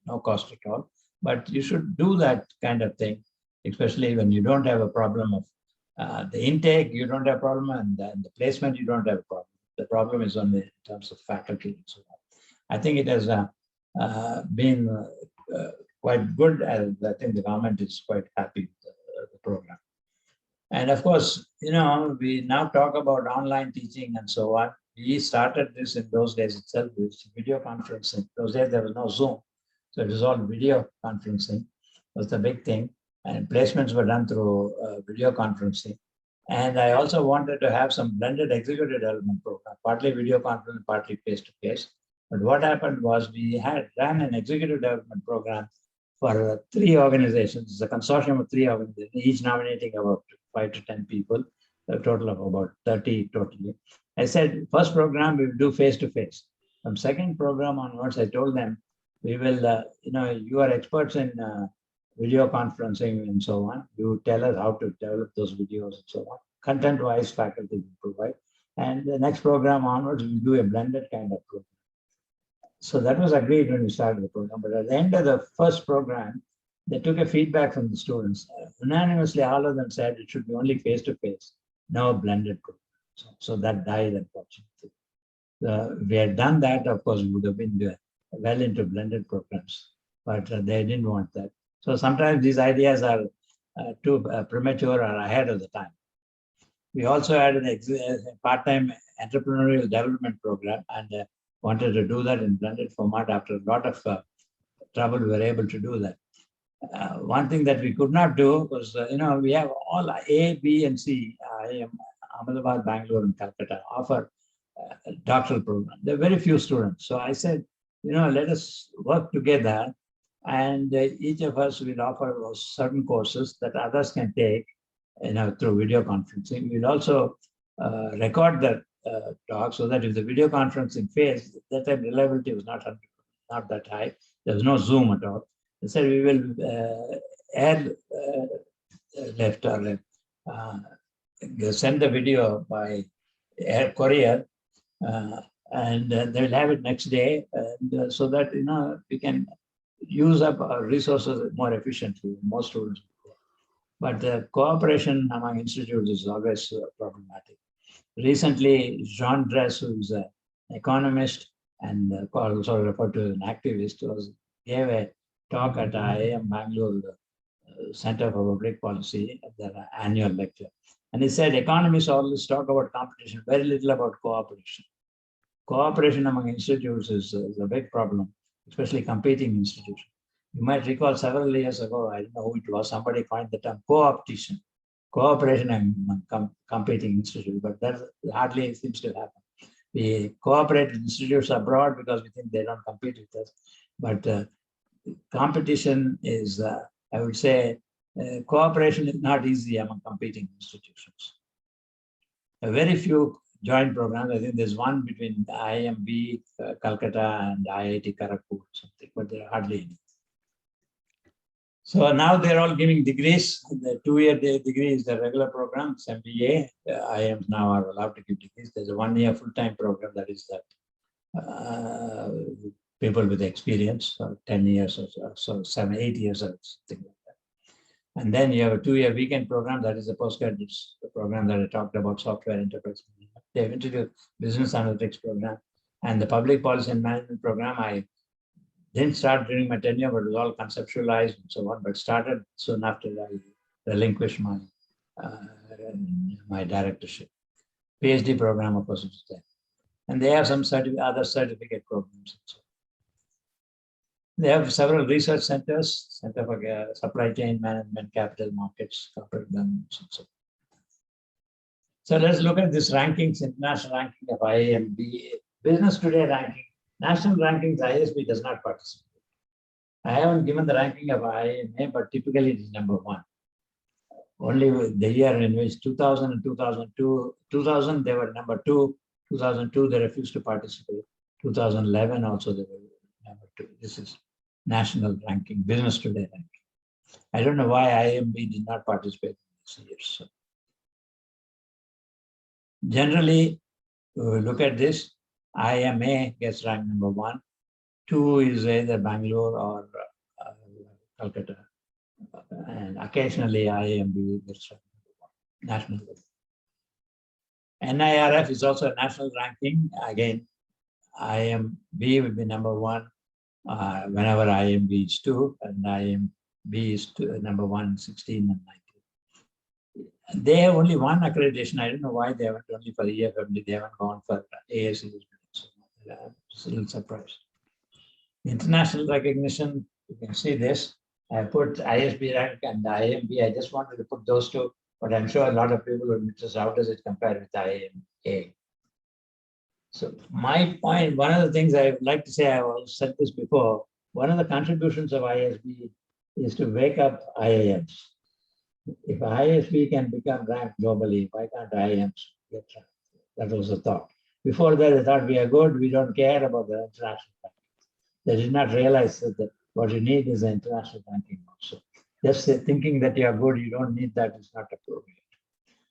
Speaker 6: no cost at all, but you should do that kind of thing, especially when you don't have a problem of the intake, you don't have a problem, and the placement, you don't have a problem. The problem is only in terms of faculty and so on. I think it has been quite good. I think the government is quite happy with the program. And of course, we now talk about online teaching and so on. We started this in those days itself with video conferencing. Those days there was no Zoom. So it was all video conferencing was the big thing. And placements were done through video conferencing. And I also wanted to have some blended executive development program. partly video conference, partly face-to-face. But what happened was we ran an executive development program for 3 organizations. It's a consortium of 3 organizations, each nominating about 5 to 10 people, a total of about 30 totally. I said, first program we will do face-to-face. From second program onwards, I told them, we will, you are experts in video conferencing and so on. You tell us how to develop those videos and so on. Content-wise, faculty will provide. And the next program onwards, we'll do a blended kind of program. So that was agreed when we started the program. But at the end of the first program, they took a feedback from the students. Unanimously, all of them said it should be only face-to-face, no blended program. So that died, unfortunately. We had done that, of course, we would have been well into blended programs, but they didn't want that. So sometimes these ideas are too premature or ahead of the time. We also had a part-time entrepreneurial development program and wanted to do that in blended format. After a lot of trouble, we were able to do that. One thing that we could not do was, we have all A, B, and C, IIM, Ahmedabad, Bangalore, and Calcutta offer doctoral program. There are very few students. So I said, let us work together and each of us will offer certain courses that others can take, through video conferencing. We'll also record that talk so that if the video conferencing fails, that time reliability was not that high. There was no Zoom at all. They said we will add left or send the video by air courier and they will have it next day, and so that we can use up our resources more efficiently. Most students, but the cooperation among institutes is always problematic. Recently, Jean Dress, who is an economist and also referred to as an activist, gave a talk at IIM Bangalore Center for Public Policy at their annual lecture. And he said economists always talk about competition, very little about cooperation. Cooperation among institutes is a big problem, especially competing institutions. You might recall several years ago, I don't know who it was, somebody coined the term co-opetition, cooperation among competing institutes, but that hardly seems to happen. We cooperate with institutes abroad because we think they don't compete with us. But competition is, I would say, cooperation is not easy among competing institutions. Very few joint programs. I think there's one between the IIM-B, Calcutta, and IIT Kharagpur or something, but there are hardly any. So now they're all giving degrees. The 2-year degree is the regular program, it's MBA. IIMs now are allowed to give degrees. There's a 1-year full-time program that is that people with experience, 10 years or so 7, 8 years or something like that. And then you have a 2-year weekend program that is a postgraduate program that I talked about, software enterprise. They've introduced business analytics program and the public policy and management program. I didn't start during my tenure, but it was all conceptualized and so on, but started soon after I relinquished my my directorship. PhD program, of course, is there. And they have some other certificate programs. They have several research centers, Center for Supply Chain Management, Capital Markets, Corporate Governance, and so on. So let's look at this rankings, international ranking of IIM-B, Business Today ranking. National rankings, ISB does not participate. I haven't given the ranking of IIM-A, but typically it is number 1. Only the year in which 2000 and 2002, 2000 they were number 2, 2002 they refused to participate, 2011 also they were number 2. This is national ranking, Business Today ranking. I don't know why IIM-B did not participate in this year. So generally, we will look at this. IIM-A gets ranked number 1. 2 is either Bangalore or Calcutta. And occasionally IIM-B gets ranked number 1, national. NIRF is also a national ranking. Again, IIM-B will be number 1 whenever IIM-B is 2, and IIM-B is number 1, 16 and 19. They have only one accreditation. I don't know why they haven't only for EFMD. They haven't gone for ASC. I'm still surprised. International recognition, you can see this. I put ISB rank and IIM-B. I just wanted to put those two, but I'm sure a lot of people will be interested. How does it compare with IIM-A? So my point, one of the things I would like to say, I've said this before, one of the contributions of ISB is to wake up IIMs. If ISB can become ranked globally, why can't IIMs get ranked? That was the thought. Before that, they thought we are good, we don't care about the international ranking. They did not realize that what you need is the international ranking also. Just thinking that you are good, you don't need that is not appropriate.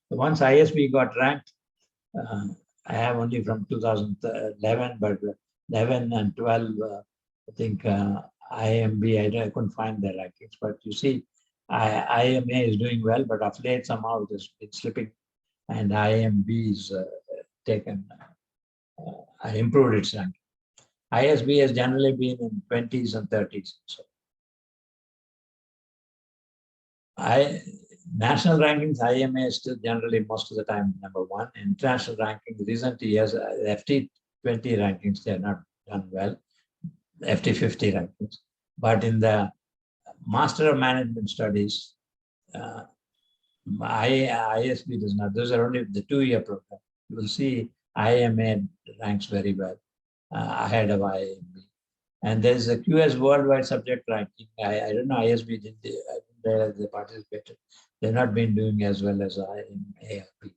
Speaker 6: So once ISB got ranked, I have only from 2011, but 11 and 12, I think IIM-B, I couldn't find the rankings. But you see, IIM-A is doing well, but of late somehow it has been slipping, and IIM-B is improved its ranking. ISB has generally been in 20s and 30s. So national rankings, IMA is still generally most of the time number one. International rankings, recent years, FT20 rankings, they are not done well. FT50 rankings. But in the Master of Management Studies, ISB does not. Those are only the 2-year program. You will see IMA ranks very well ahead of IIM-B. And there's a QS worldwide subject ranking. I don't know, ISB didn't realize they participated. They've not been doing as well as IIM-A or B.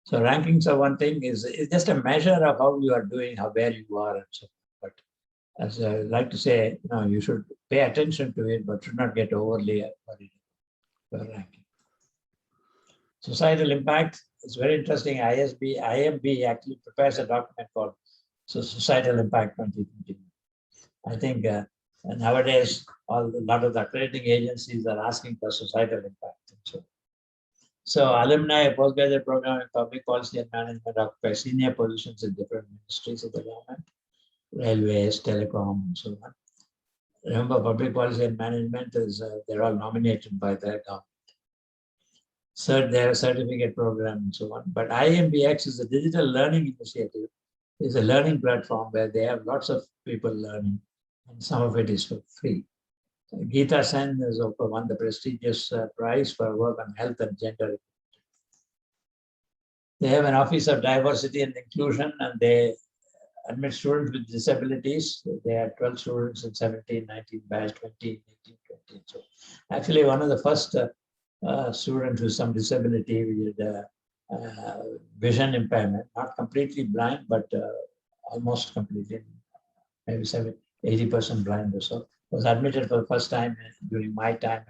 Speaker 6: So rankings are one thing, it's just a measure of how you are doing, where you are, and so on. But as I like to say, you should pay attention to it, but should not get overly worried about ranking. Societal impact is very interesting. IIM-B actually prepares a document called Societal Impact 2020. I think nowadays, a lot of the accrediting agencies are asking for societal impact. So alumni postgraduate program in public policy and management occupy senior positions in different ministries of the government, railways, telecom, and so on. Remember, public policy and management is they're all nominated by the government. They have a certificate program and so on. But IIM-BX is a digital learning initiative. It's a learning platform where they have lots of people learning, and some of it is for free. Geeta Sen has won the prestigious prize for work on health and gender. They have an Office of Diversity and Inclusion, and they admit students with disabilities. They had 12 students in 17, 19 batch, 20, 18, 20. So actually, one of the first students with some disability with vision impairment, not completely blind, but almost completely, maybe 80% blind or so, was admitted for the first time during my time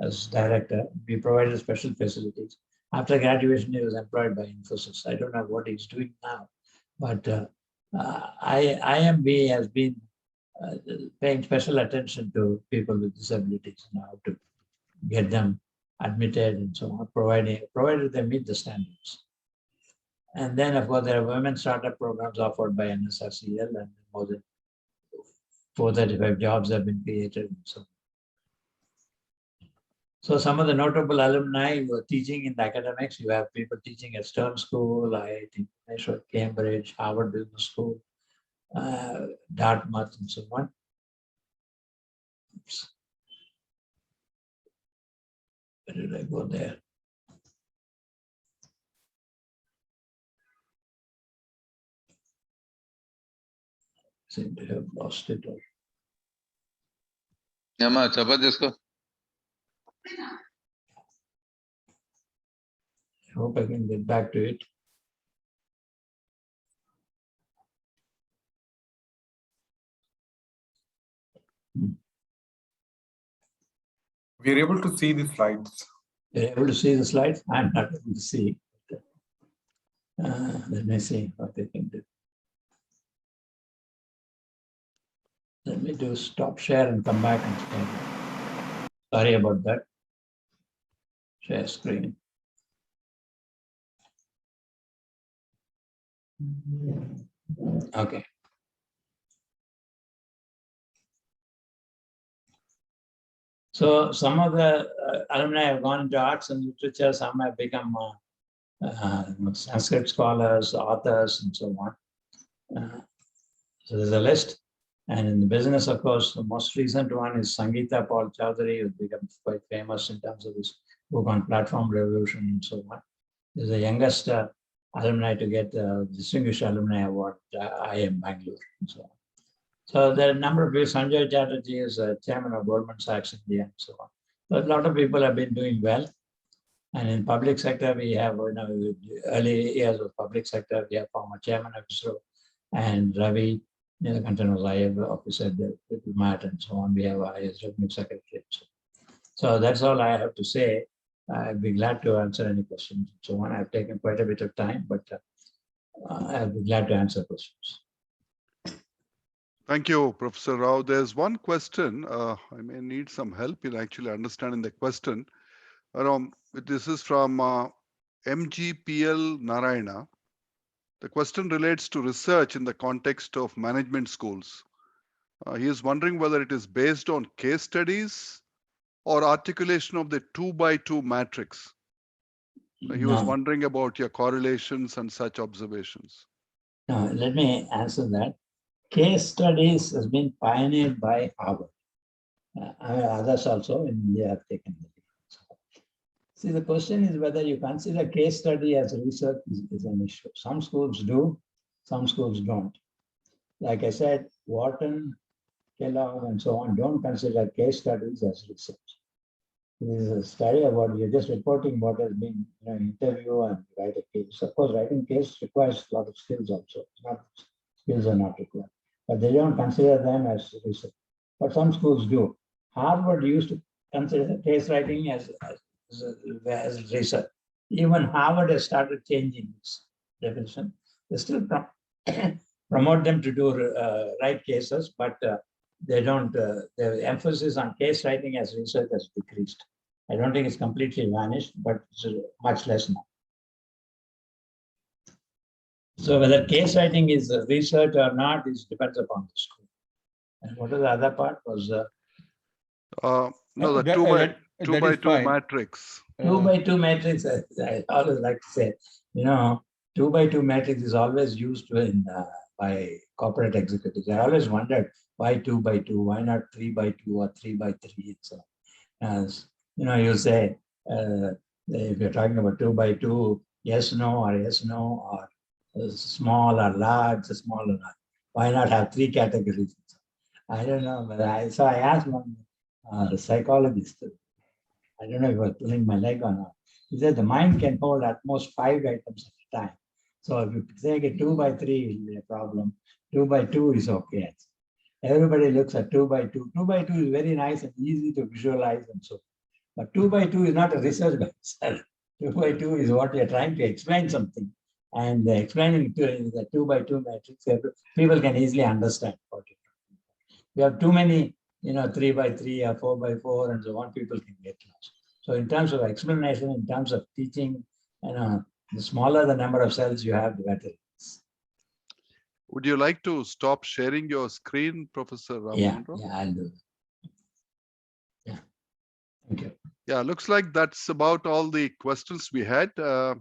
Speaker 6: as director. We provided special facilities. After graduation, he was employed by Infosys. I don't know what he's doing now, but IIM-B has been paying special attention to people with disabilities now to get them admitted and so on, provided they meet the standards. And then, of course, there are women startup programs offered by NSRCL, and more than 435 jobs have been created. So some of the notable alumni who are teaching in the academics, you have people teaching at Stern School, IIT, Cambridge, Harvard Business School, Dartmouth, and so on. Oops. Where did I go there? Seem to have lost it all.
Speaker 8: Yama, chapa jisko.
Speaker 6: I hope I can get back to it.
Speaker 9: We are able to see the slides.
Speaker 6: You're able to see the slides? I'm not able to see. Let me see what they can do. Let me do stop share and come back and share. Sorry about that. Share screen. Okay. So some of the alumni have gone into arts and literature. Some have become Sanskrit scholars, authors, and so on. So there's a list. And in the business, of course, the most recent one is Sangeeta Paul Chowdhury, who's become quite famous in terms of his book on platform revolution and so on. There's the youngest alumni to get Distinguished Alumni Award, IIM Bangalore, and so on. So there are a number of people. Sanjay Chatterjee is chairman of Goldman Sachs India, and so on. So a lot of people have been doing well. And in public sector, we have, early years of public sector, we have former chairman of ISRO and Ravi, the content was IF officer, the diplomat, and so on. We have IS revenue secretary. So that's all I have to say. I'd be glad to answer any questions and so on. I've taken quite a bit of time, but I'll be glad to answer questions.
Speaker 1: Thank you, Professor Rao. There's one question. I may need some help in actually understanding the question. This is from MGPL Narayana. The question relates to research in the context of management schools. He is wondering whether it is based on case studies or articulation of the 2x2 matrix. He was wondering about your correlations and such observations.
Speaker 6: No, let me answer that. Case studies has been pioneered by Harvard. Others also in India have taken the lead. See, the question is whether you consider case study as research is an issue. Some schools do, some schools don't. Like I said, Wharton, Kellogg, and so on don't consider case studies as research. It is a study about, you're just reporting what has been, interview and write a case. Of course, writing case requires a lot of skills also. Skills are not required, but they don't consider them as research. But some schools do. Harvard used to consider case writing as research. Even Harvard has started changing its definition. They still promote them to do write cases, but they don't. The emphasis on case writing as research has decreased. I don't think it's completely vanished, but it's much less now. So whether case writing is research or not, it depends upon the school. And what is the other part was?
Speaker 1: No, the 2x2 matrix.
Speaker 6: 2x2 matrix, I always like to say, 2x2 matrix is always used by corporate executives. I always wondered why 2x2, why not 3x2 or 3x3? So, you say, if you're talking about 2x2, yes, no, or yes, no, or small or large, small or large. Why not have 3 categories? I don't know, but I asked one psychologist, I don't know if he was pulling my leg or not. He said the mind can hold at most 5 items at a time. So if you take a 2x3, it will be a problem. 2x2 is okay. Everybody looks at 2x2. 2x2 is very nice and easy to visualize and so. But 2x2 is not a research by itself. 2x2 is what we are trying to explain something. And explaining it in the 2x2 matrix, people can easily understand what it is. We have too many, 3x3 or 4x4 and so on, people can get lost. So in terms of explanation, in terms of teaching, the smaller the number of cells you have, the better it is.
Speaker 1: Would you like to stop sharing your screen, Professor Rammohan Rao?
Speaker 6: Yeah, I'll do it. Yeah, thank you.
Speaker 1: Yeah, looks like that's about all the questions we had. It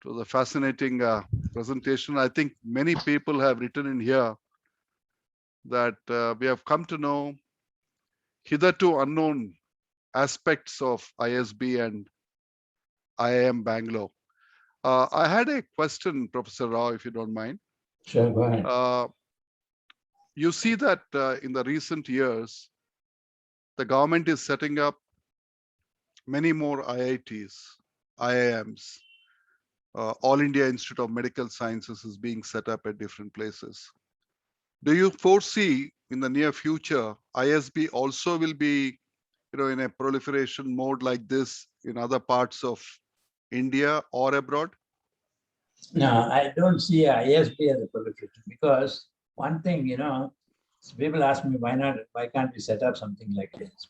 Speaker 1: was a fascinating presentation. I think many people have written in here that we have come to know hitherto unknown aspects of ISB and IIM Bangalore. I had a question, Professor Rao, if you don't mind.
Speaker 6: Sure, go ahead.
Speaker 1: You see that in the recent years, the government is setting up many more IITs, IIMs. All India Institute of Medical Sciences is being set up at different places. Do you foresee in the near future, ISB also will be, in a proliferation mode like this in other parts of India or abroad?
Speaker 6: No, I don't see ISB as a proliferation because one thing, people ask me, why can't we set up something like this?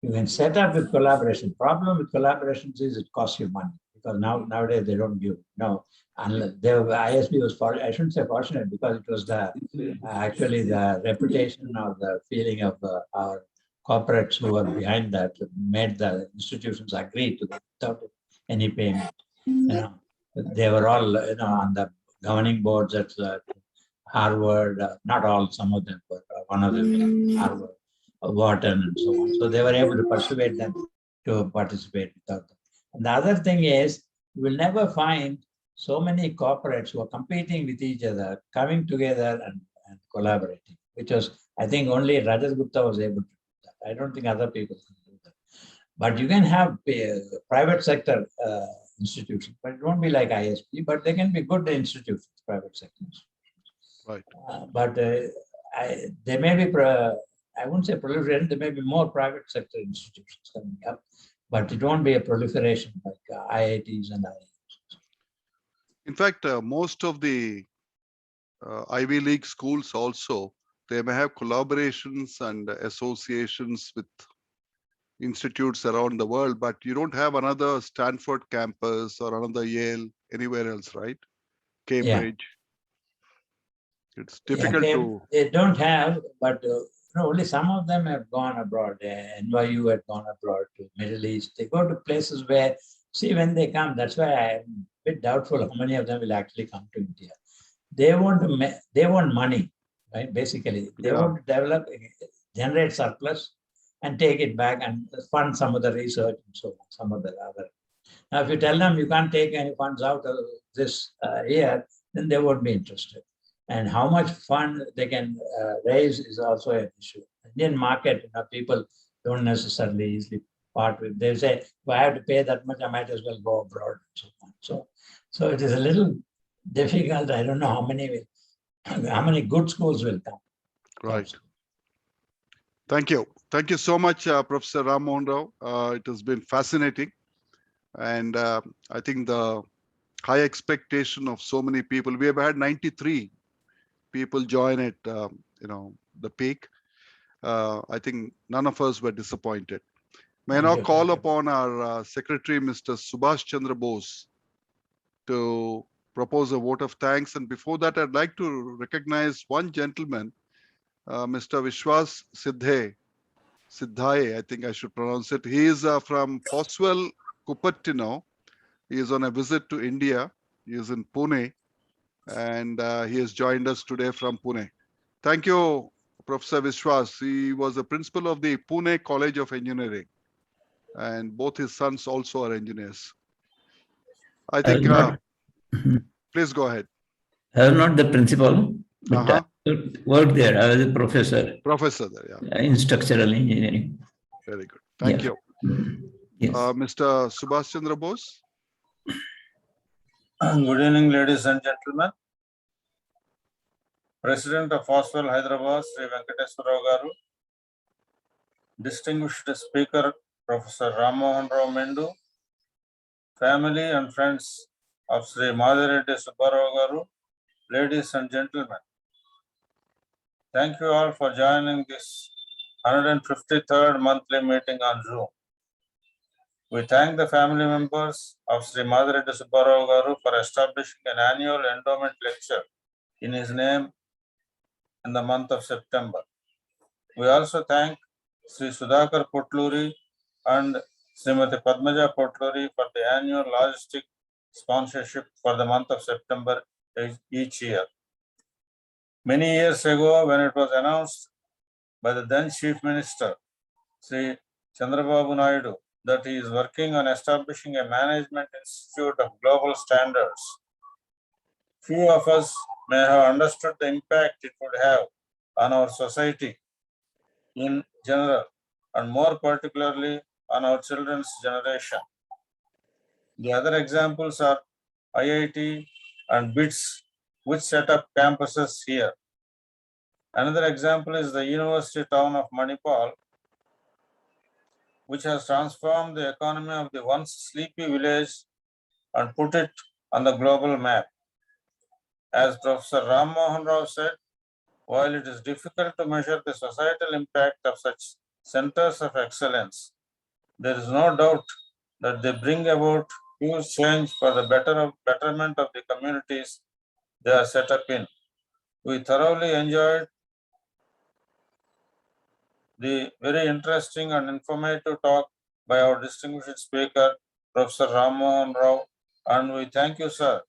Speaker 6: You can set up with collaboration. Problem with collaborations is it costs you money because nowadays they don't give. No, unless ISB was, I shouldn't say fortunate because it was actually the reputation or the feeling of our corporates who were behind that made the institutions agree to that without any payment. They were all on the governing boards at Harvard, not all, some of them, but one of them, Harvard, Wharton, and so on. So they were able to persuade them to participate without them. And the other thing is, you will never find so many corporates who are competing with each other, coming together and collaborating, which was, I think, only Rajas Gupta was able to do that. I don't think other people can do that. But you can have private sector institutions, but it won't be like ISP, but they can be good institutions, private sector institutions.
Speaker 1: Right.
Speaker 6: But there may be, I won't say proliferation, there may be more private sector institutions coming up, but it won't be a proliferation like IITs and IIMs.
Speaker 1: In fact, most of the Ivy League schools also, they may have collaborations and associations with institutes around the world, but you don't have another Stanford campus or another Yale anywhere else, right? Cambridge. Yeah. It's difficult to.
Speaker 6: They don't have, but only some of them have gone abroad. NYU had gone abroad to Middle East. They go to places where, see, when they come, that's why I'm a bit doubtful how many of them will actually come to India. They want money, right? Basically, they want to develop, generate surplus, and take it back and fund some of the research and so on, some of the other. Now, if you tell them you can't take any funds out of this year, then they won't be interested. And how much fund they can raise is also an issue. Indian market, people don't necessarily easily part with. They say, if I have to pay that much, I might as well go abroad and so on. So it is a little difficult. I don't know how many good schools will come.
Speaker 1: Right. Thank you. Thank you so much, Professor Rammohan Rao. It has been fascinating. And I think the high expectation of so many people, we have had 93 people join at, the peak. I think none of us were disappointed. May I now call upon our Secretary, Mr. Subhash Chandra Bose, to propose a vote of thanks. And before that, I'd like to recognize one gentleman, Mr. Vishwas Siddhaye, I think I should pronounce it. He is from FOSWL, Cupertino. He is on a visit to India. He is in Pune, and he has joined us today from Pune. Thank you, Professor Vishwas. He was the principal of the Pune College of Engineering, and both his sons also are engineers. I think, please go ahead.
Speaker 7: I was not the principal, but I worked there. I was a professor.
Speaker 1: Professor there, yeah.
Speaker 7: In structural engineering.
Speaker 1: Very good. Thank you.
Speaker 7: Yes.
Speaker 1: Mr. Subhash Chandra Bose.
Speaker 8: Good evening, ladies and gentlemen. President of FOSWL Hyderabad, Sri Venkateswara Rao Garu. Distinguished Speaker, Professor Rammohan Rao Mendu. Family and friends of Sri Madhireddy Subbarao Garu. Ladies and gentlemen. Thank you all for joining this 153rd monthly meeting on Zoom. We thank the family members of Sri Madhireddy Subbarao Garu for establishing an annual endowment lecture in his name in the month of September. We also thank Sri Sudhakar Potluri and Srimati Padmaja Potluri for the annual logistic sponsorship for the month of September each year. Many years ago, when it was announced by the then Chief Minister, Sri Chandrababu Naidu, that he is working on establishing a management institute of global standards, few of us may have understood the impact it would have on our society in general, and more particularly on our children's generation. The other examples are IIT and BITS, which set up campuses here. Another example is the university town of Manipal, which has transformed the economy of the once sleepy village and put it on the global map. As Professor Rammohan Rao said, while it is difficult to measure the societal impact of such centers of excellence, there is no doubt that they bring about huge change for the betterment of the communities they are set up in. We thoroughly enjoyed the very interesting and informative talk by our distinguished speaker, Professor Rammohan Rao, and we thank you, sir,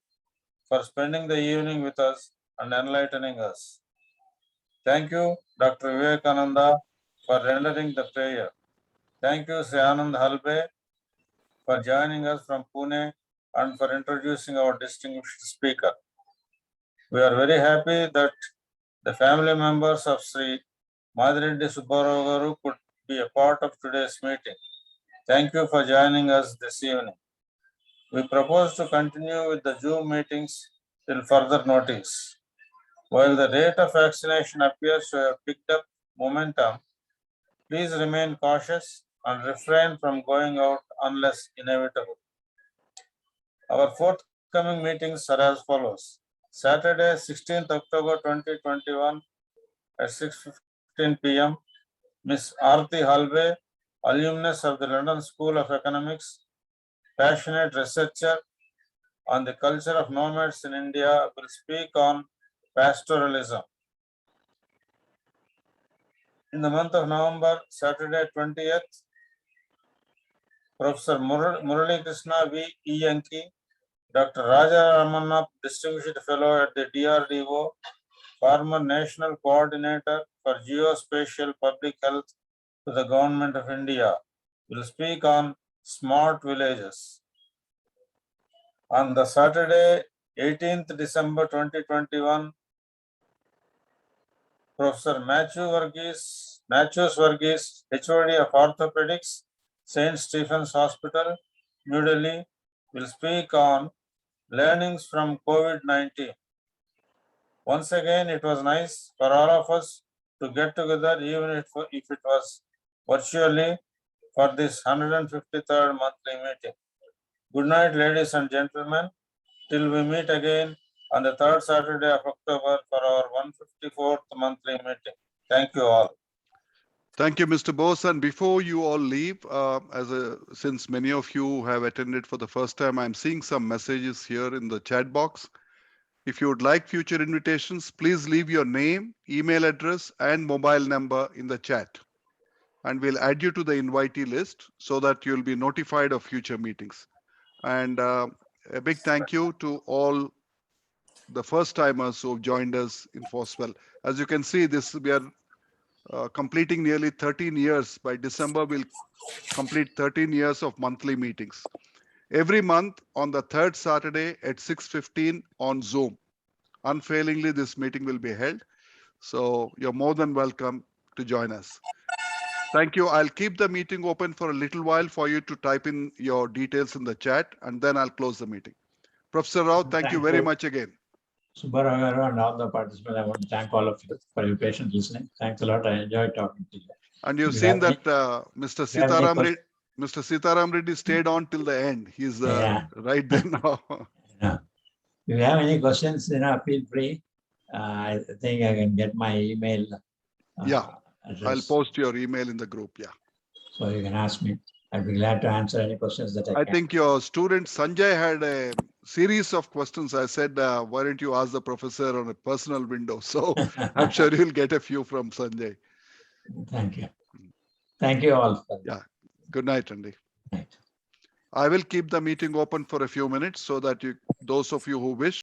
Speaker 8: for spending the evening with us and enlightening us. Thank you, Dr. Vivekananda, for rendering the prayer. Thank you, Sri Anand Halbe, for joining us from Pune and for introducing our distinguished speaker. We are very happy that the family members of Sri Madhireddy Subbarao Garu could be a part of today's meeting. Thank you for joining us this evening. We propose to continue with the Zoom meetings till further notice. While the rate of vaccination appears to have picked up momentum, please remain cautious and refrain from going out unless inevitable. Our forthcoming meetings are as follows. Saturday, 16th October 2021 at 6:15 p.m. Ms. Anand Halbe, alumnus of the London School of Economics, passionate researcher on the culture of nomads in India, will speak on pastoralism. In the month of November, Saturday 20th, Professor Murali Krishna V. Iyanki, Dr. Raja Ramanna, Distinguished Fellow at the DRDO, former National Coordinator for Geospatial Public Health to the Government of India, will speak on smart villages. On the Saturday, 18th December 2021, Professor Matthews Varghese, HOD of Orthopedics, St. Stephen's Hospital, New Delhi, will speak on learnings from COVID-19. Once again, it was nice for all of us to get together, even if it was virtually, for this 153rd monthly meeting. Good night, ladies and gentlemen, till we meet again on the third Saturday of October for our 154th monthly meeting. Thank you all.
Speaker 1: Thank you, Mr. Bose. And before you all leave, since many of you have attended for the first time, I'm seeing some messages here in the chat box. If you would like future invitations, please leave your name, email address, and mobile number in the chat. And we'll add you to the invitee list so that you'll be notified of future meetings. And a big thank you to all the first timers who have joined us in FOSWL. As you can see, we are completing nearly 13 years. By December, we'll complete 13 years of monthly meetings. Every month on the third Saturday at 6:15 on Zoom. Unfailingly, this meeting will be held. So you're more than welcome to join us. Thank you. I'll keep the meeting open for a little while for you to type in your details in the chat, and then I'll close the meeting. Professor Rao, thank you very much again.
Speaker 6: Subbarao Garu and all the participants, I want to thank all of you for your patient listening. Thanks a lot. I enjoyed talking to you.
Speaker 1: And you've seen that Mr. Sitaram Reddy stayed on till the end. He's right there now.
Speaker 6: If you have any questions, feel free. I think I can get my email.
Speaker 1: Address. I'll post your email in the group. Yeah.
Speaker 6: So you can ask me. I'd be glad to answer any questions that I can.
Speaker 1: I think your student Sanjay had a series of questions. I said, why don't you ask the professor on a personal window? So I'm sure you'll get a few from Sanjay.
Speaker 6: Thank you. Thank you all.
Speaker 1: Yeah. Good night, Andy.
Speaker 6: Good night.
Speaker 1: I will keep the meeting open for a few minutes so that those of you who wish